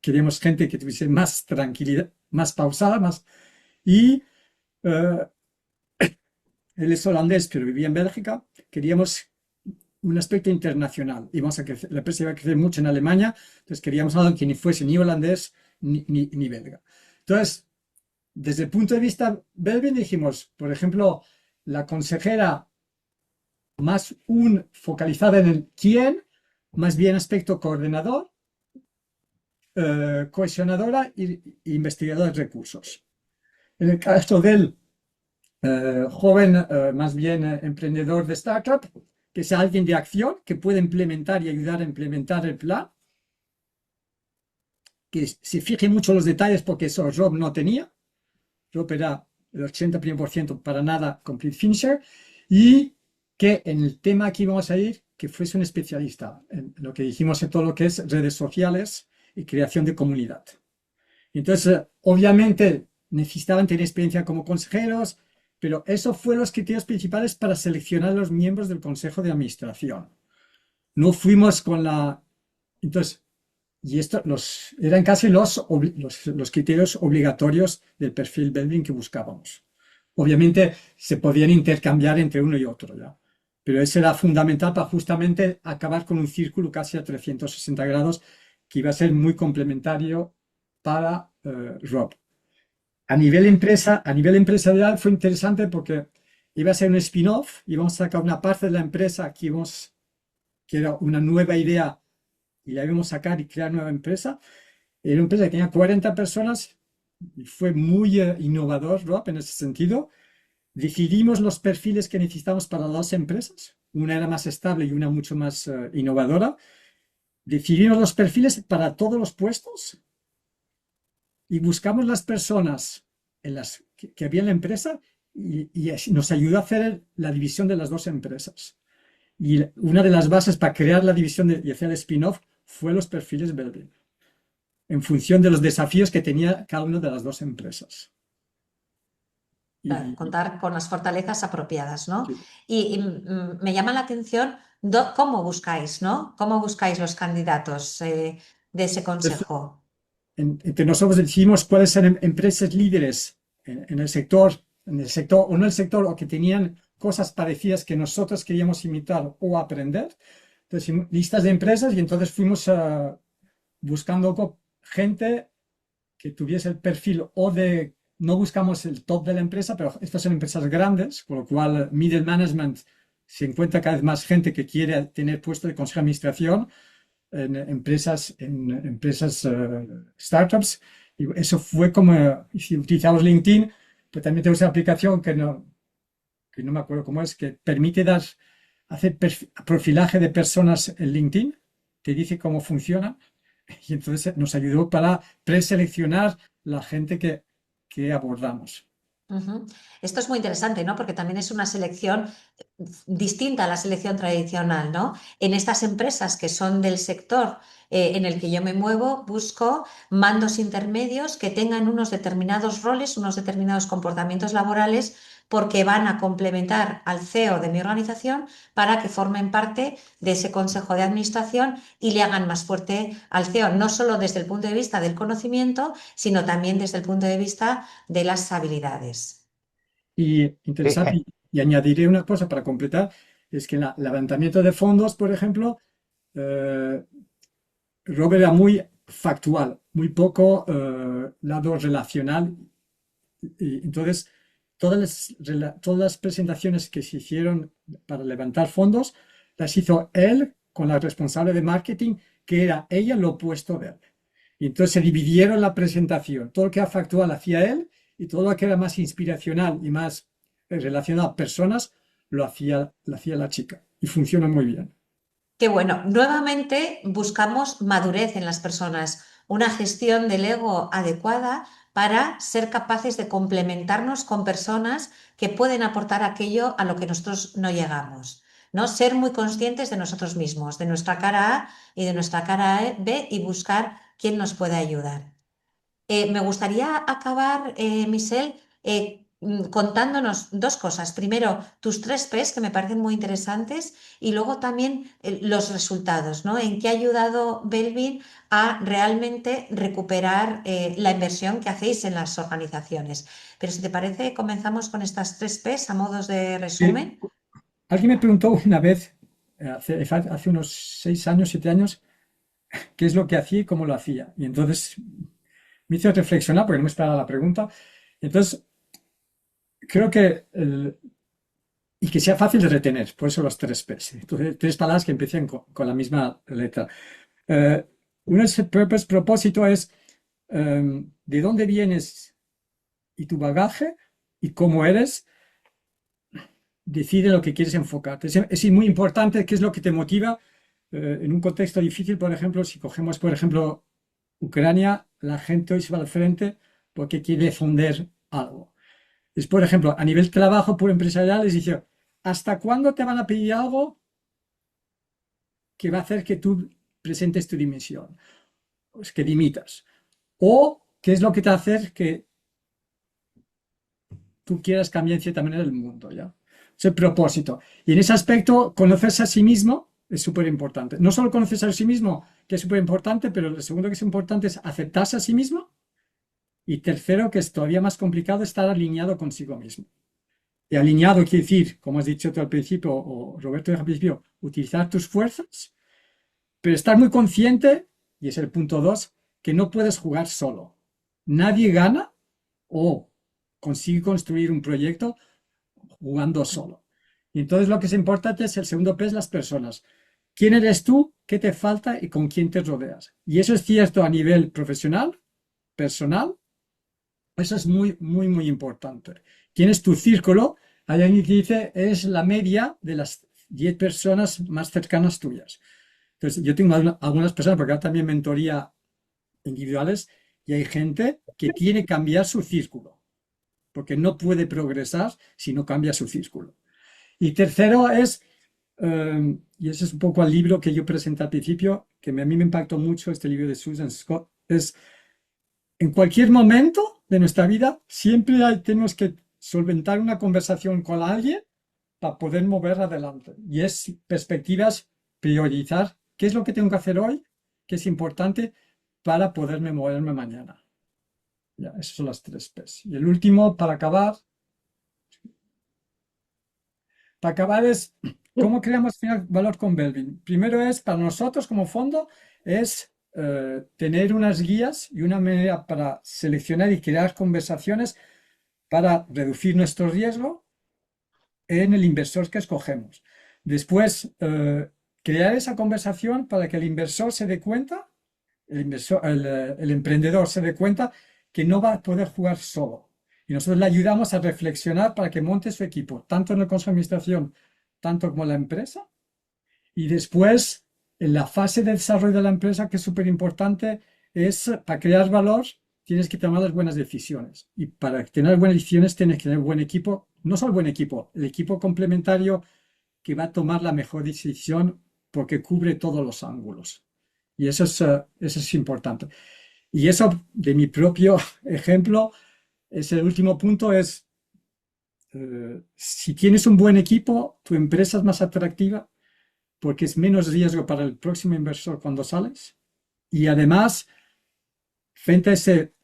queríamos gente que tuviese más tranquilidad, más pausada, y eh, él es holandés, pero vivía en Bélgica. Queríamos un aspecto internacional. La empresa iba a crecer mucho en Alemania, entonces queríamos algo que ni fuese ni holandés ni belga. Entonces, desde el punto de vista Belvin dijimos, por ejemplo, la consejera más focalizada en el quién, más bien aspecto coordinador, cohesionadora e investigador de recursos. En el caso del joven, más bien emprendedor de startup, que sea alguien de acción que puede implementar y ayudar a implementar el plan, que se fije mucho en los detalles porque eso Rob no tenía. Rob era el 80% para nada complete finisher, y que en el tema que íbamos a ir, que fuese un especialista en lo que dijimos, en todo lo que es redes sociales y creación de comunidad. Entonces, obviamente necesitaban tener experiencia como consejeros, pero eso fue los criterios principales para seleccionar a los miembros del consejo de administración. No fuimos con la... Entonces, y esto eran casi los criterios obligatorios del perfil Belvin que buscábamos. Obviamente se podían intercambiar entre uno y otro, ¿ya? Pero eso era fundamental para justamente acabar con un círculo casi a 360 grados que iba a ser muy complementario para Rob. A nivel empresarial fue interesante porque iba a ser un spin-off, íbamos a sacar una parte de la empresa que era una nueva idea y la íbamos a sacar y crear nueva empresa. Era una empresa que tenía 40 personas y fue muy innovador, Rob, en ese sentido. Decidimos los perfiles que necesitamos para las dos empresas. Una era más estable y una mucho más innovadora. Decidimos los perfiles para todos los puestos y buscamos las personas que había en la empresa y nos ayudó a hacer la división de las dos empresas. Y una de las bases para crear la división y hacer el spin-off fue los perfiles Belvin, en función de los desafíos que tenía cada una de las dos empresas. Claro, contar con las fortalezas apropiadas, ¿no? Sí. Y me llama la atención cómo buscáis, ¿no? ¿Cómo buscáis los candidatos de ese consejo? Entre nosotros decidimos cuáles eran empresas líderes en el sector, o no el sector, o que tenían cosas parecidas que nosotros queríamos imitar o aprender. Entonces, listas de empresas, y entonces fuimos buscando gente que tuviese el perfil no buscamos el top de la empresa, pero estas son empresas grandes, con lo cual middle management se encuentra cada vez más gente que quiere tener puesto de consejo de administración en empresas startups, y eso fue como, si utilizamos LinkedIn, pues también tenemos una aplicación que no me acuerdo cómo es, que permite hacer profilaje de personas en LinkedIn, te dice cómo funciona, y entonces nos ayudó para preseleccionar la gente que abordamos. Esto es muy interesante, ¿no? Porque también es una selección distinta a la selección tradicional, ¿no? En estas empresas que son del sector en el que yo me muevo, busco mandos intermedios que tengan unos determinados roles, unos determinados comportamientos laborales, porque van a complementar al CEO de mi organización para que formen parte de ese consejo de administración y le hagan más fuerte al CEO, no solo desde el punto de vista del conocimiento, sino también desde el punto de vista de las habilidades. Y interesante, y añadiré una cosa para completar, es que en el levantamiento de fondos, por ejemplo, Robert era muy factual, muy poco lado relacional, y entonces todas las presentaciones que se hicieron para levantar fondos las hizo él con la responsable de marketing, que era ella lo opuesto de él. Y entonces se dividieron la presentación. Todo lo que era factual hacía él, y todo lo que era más inspiracional y más relacionado a personas lo hacía la chica. Y funciona muy bien. Qué bueno. Nuevamente buscamos madurez en las personas, una gestión del ego adecuada para ser capaces de complementarnos con personas que pueden aportar aquello a lo que nosotros no llegamos, ¿no? Ser muy conscientes de nosotros mismos, de nuestra cara A y de nuestra cara B, y buscar quién nos puede ayudar. Me gustaría acabar, Michelle, contándonos dos cosas. Primero, tus 3 Ps, que me parecen muy interesantes, y luego también los resultados, ¿no? En qué ha ayudado Belvin a realmente recuperar la inversión que hacéis en las organizaciones. Pero si te parece, comenzamos con estas 3 Ps a modos de resumen. Alguien me preguntó una vez hace unos 6 años, 7 años, qué es lo que hacía y cómo lo hacía. Y entonces me hizo reflexionar porque no me esperaba la pregunta. Entonces, creo que y que sea fácil de retener, por eso los 3 Ps. Entonces, 3 palabras que empiecen con la misma letra. Eh, Uno es el purpose, propósito, es de dónde vienes y tu bagaje y cómo eres, decide lo que quieres enfocarte. Es muy importante qué es lo que te motiva en un contexto difícil. Por ejemplo, si cogemos, por ejemplo, Ucrania, la gente hoy se va al frente porque quiere defender algo. Es, por ejemplo, a nivel trabajo puro empresarial, les dice, ¿hasta cuándo te van a pedir algo que va a hacer que tú presentes tu dimisión? Pues que dimitas. ¿O qué es lo que te va a hacer que tú quieras cambiar en cierta manera el mundo? ¿Ya? Es el propósito. Y en ese aspecto, conocerse a sí mismo es súper importante. No solo conocerse a sí mismo, que es súper importante, pero lo segundo que es importante es aceptarse a sí mismo. Y tercero, que es todavía más complicado, estar alineado consigo mismo. Y alineado quiere decir, como has dicho tú al principio, o Roberto dijo al principio, utilizar tus fuerzas, pero estar muy consciente, y es el punto 2, que no puedes jugar solo. Nadie gana o consigue construir un proyecto jugando solo. Y entonces lo que es importante es el segundo P, es las personas. ¿Quién eres tú? ¿Qué te falta? ¿Y con quién te rodeas? Y eso es cierto a nivel profesional, personal. Eso es muy, muy, muy importante. ¿Quién es tu círculo? Hay alguien que dice, es la media de las 10 personas más cercanas tuyas. Entonces, yo tengo algunas personas, porque ahora también mentoría individuales, y hay gente que tiene que cambiar su círculo, porque no puede progresar si no cambia su círculo. Y tercero es, y ese es un poco el libro que yo presenté al principio, que a mí me impactó mucho, este libro de Susan Scott, es en cualquier momento de nuestra vida siempre tenemos que solventar una conversación con alguien para poder mover adelante. Y es perspectivas, priorizar qué es lo que tengo que hacer hoy, qué es importante para poderme moverme mañana. Ya, esos son las 3 Ps. Y el último, para acabar es cómo creamos valor con Belvin. Primero es, para nosotros como fondo, es tener unas guías y una manera para seleccionar y crear conversaciones para reducir nuestro riesgo en el inversor que escogemos. Después, crear esa conversación para que el inversor se dé cuenta, el emprendedor se dé cuenta que no va a poder jugar solo. Y nosotros le ayudamos a reflexionar para que monte su equipo, tanto en el consejo de administración, tanto como en la empresa. Y después, en la fase de desarrollo de la empresa, que es súper importante, es para crear valor, tienes que tomar las buenas decisiones. Y para tener buenas decisiones tienes que tener buen equipo, no solo buen equipo, el equipo complementario que va a tomar la mejor decisión porque cubre todos los ángulos. Y eso es importante. Y eso, de mi propio ejemplo, es el último punto, es si tienes un buen equipo, tu empresa es más atractiva porque es menos riesgo para el próximo inversor cuando sales. Y además, frente a ese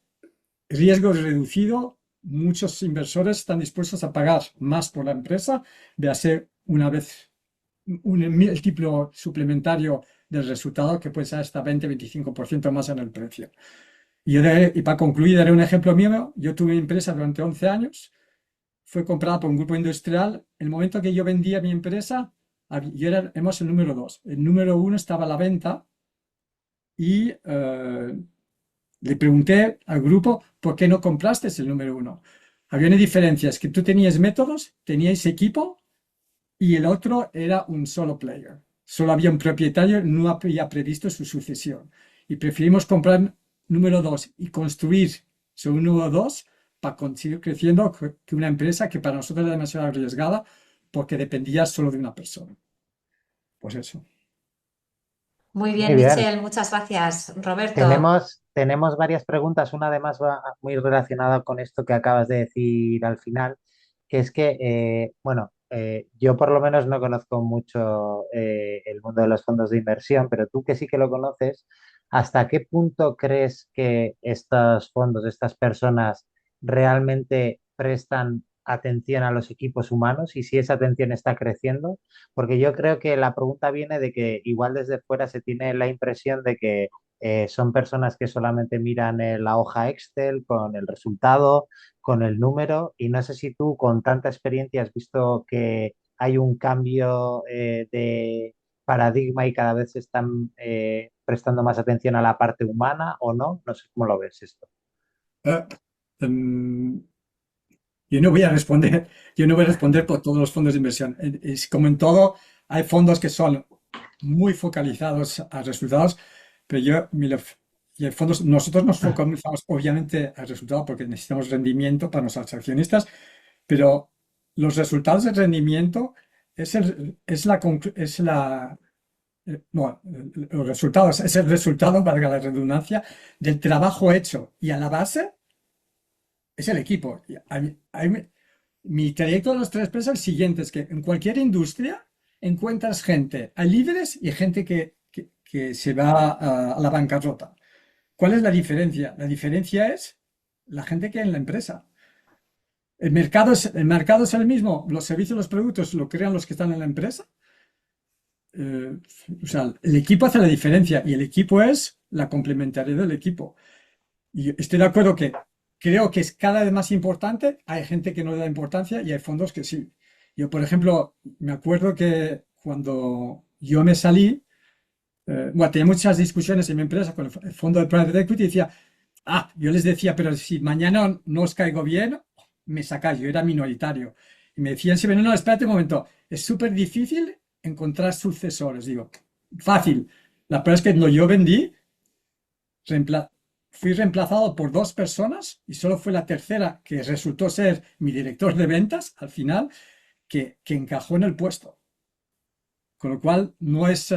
riesgo reducido, muchos inversores están dispuestos a pagar más por la empresa, de hacer una vez un múltiplo suplementario del resultado que puede ser hasta 20-25% más en el precio. Y para concluir, daré un ejemplo mío. Yo tuve mi empresa durante 11 años, fue comprada por un grupo industrial. El momento que yo vendía mi empresa, éramos el número 2. El número 1 estaba a la venta y le pregunté al grupo, ¿por qué no compraste el número 1? Había una diferencia, es que tú tenías métodos, teníais equipo y el otro era un solo player. Solo había un propietario, no había previsto su sucesión. Y preferimos comprar número 2 y construir sobre un número 2 para continuar creciendo que una empresa que para nosotros era demasiado arriesgada porque dependía solo de una persona. Pues eso. Muy Muy bien, bien. Michelle, muchas gracias. Roberto. Tenemos varias preguntas, una además va muy relacionada con esto que acabas de decir al final, que es que, bueno, yo por lo menos no conozco mucho el mundo de los fondos de inversión, pero tú que sí que lo conoces, ¿hasta qué punto crees que estos fondos, estas personas realmente prestan atención a los equipos humanos y si esa atención está creciendo, porque yo creo que la pregunta viene de que igual desde fuera se tiene la impresión de que son personas que solamente miran la hoja Excel con el resultado, con el número, y no sé si tú con tanta experiencia has visto que hay un cambio de paradigma y cada vez se están prestando más atención a la parte humana o no. No sé cómo lo ves esto. Eh, em, yo no voy a responder, yo no voy a responder por todos los fondos de inversión. Es como en todo, hay fondos que son muy focalizados a resultados, pero y hay fondos, nosotros nos focalizamos obviamente al resultado porque necesitamos rendimiento para nuestros accionistas, pero los resultados de rendimiento no, los resultados es el resultado, valga la redundancia, del trabajo hecho y a la base es el equipo. Mi trayecto de los tres P's es el siguiente, es que en cualquier industria encuentras gente, hay líderes y gente que se va a la bancarrota. ¿Cuál es la diferencia? La diferencia es la gente que hay en la empresa. El mercado es el mismo, los servicios, los productos lo crean los que están en la empresa. O sea, el equipo hace la diferencia y el equipo es la complementariedad del equipo. Y estoy de acuerdo que creo que es cada vez más importante. Hay gente que no le da importancia y hay fondos que sí. Yo, por ejemplo, me acuerdo que cuando yo me salí, bueno, tenía muchas discusiones en mi empresa con el fondo de Private Equity y decía, yo les decía, pero si mañana no os caigo bien, me sacáis, yo era minoritario. Y me decían siempre, no, espérate un momento, es súper difícil encontrar sucesores. Digo, fácil. La prueba es que no, yo vendí, fui reemplazado por dos personas y solo fue la tercera que resultó ser mi director de ventas al final que encajó en el puesto. Con lo cual no es...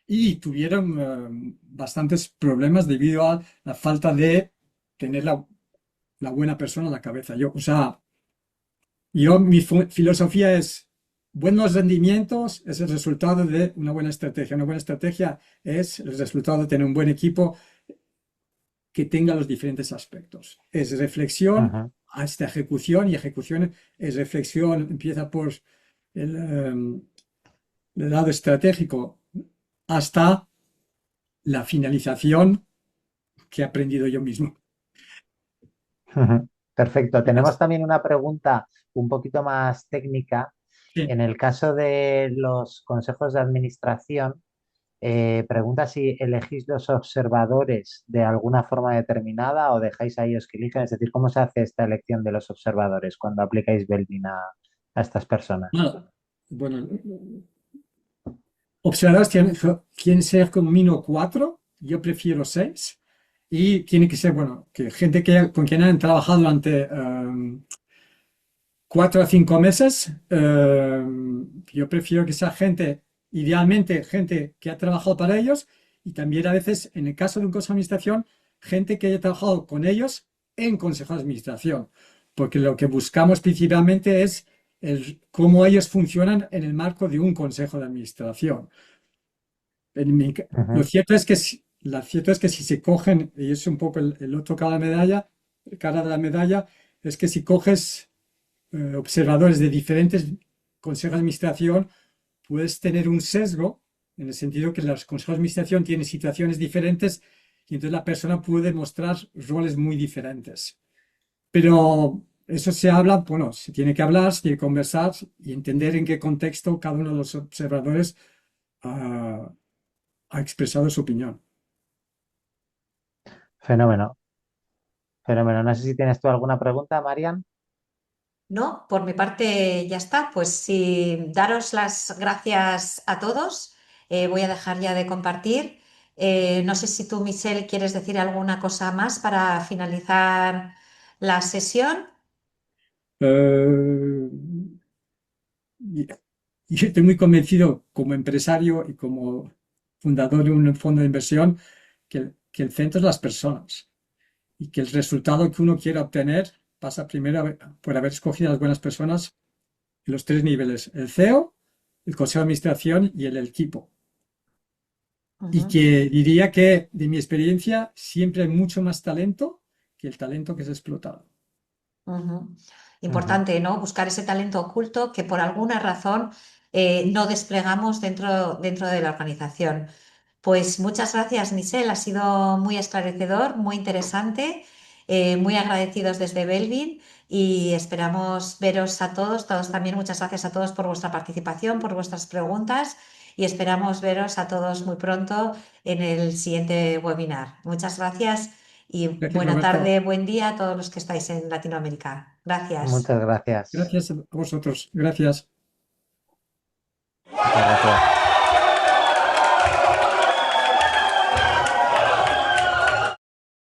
y tuvieron bastantes problemas debido a la falta de tener la buena persona a la cabeza. Mi filosofía es buenos rendimientos, es el resultado de una buena estrategia. Una buena estrategia es el resultado de tener un buen equipo que tenga los diferentes aspectos. Es reflexión Ajá. hasta ejecución y ejecución es reflexión, empieza por el lado estratégico hasta la finalización que he aprendido yo mismo. Ujú. Perfecto. Tenemos también una pregunta un poquito más técnica. Sí. En el caso de los consejos de administración, pregunta si elegís los observadores de alguna forma determinada o dejáis a ellos que elijan. Es decir, ¿cómo se hace esta elección de los observadores cuando aplicáis Belvin a estas personas? Bueno, observadores quieren ser como mínimo 4, yo prefiero 6. Y tiene que ser, bueno, que gente con quien han trabajado durante 4 a 5 meses. Yo prefiero que sea gente, idealmente gente que ha trabajado para ellos y también a veces, en el caso de un consejo de administración, gente que haya trabajado con ellos en consejo de administración. Porque lo que buscamos principalmente es cómo ellos funcionan en el marco de un consejo de administración. Lo Ujú. cierto es que si se cogen, y es un poco el otro cara de la medalla, es que si coges observadores de diferentes consejos de administración, puedes tener un sesgo en el sentido que los consejos de administración tienen situaciones diferentes y entonces la persona puede mostrar roles muy diferentes. Pero eso se habla, bueno, se tiene que hablar, se tiene que conversar y entender en qué contexto cada uno de los observadores ha expresado su opinión. Fenómeno, fenómeno. No sé si tienes tú alguna pregunta, Marian. No, por mi parte ya está. Pues sí, daros las gracias a todos. Voy a dejar ya de compartir. No sé si tú, Michelle, quieres decir alguna cosa más para finalizar la sesión. Eh, y- y estoy muy convencido como empresario y como fundador de un fondo de inversión que el centro es las personas y que el resultado que uno quiera obtener pasa primero por haber escogido a las buenas personas en los tres niveles, el CEO, el consejo de administración y el equipo. Y Ujú, que diría que de mi experiencia siempre hay mucho más talento que el talento que es explotado. ujú. Ujú. Importante, ¿no? Buscar ese talento oculto que por alguna razón no desplegamos dentro de la organización. Pues muchas gracias, Michelle. Ha sido muy esclarecedor, muy interesante. Muy agradecidos desde Belvin y esperamos veros a todos. Todos también muchas gracias a todos por vuestra participación, por vuestras preguntas y esperamos veros a todos muy pronto en el siguiente webinar. Muchas gracias y Gracias, buena Roberto. tarde, buen día a todos los que estáis en Latinoamérica. Gracias. Muchas gracias. Gracias a vosotros. Gracias.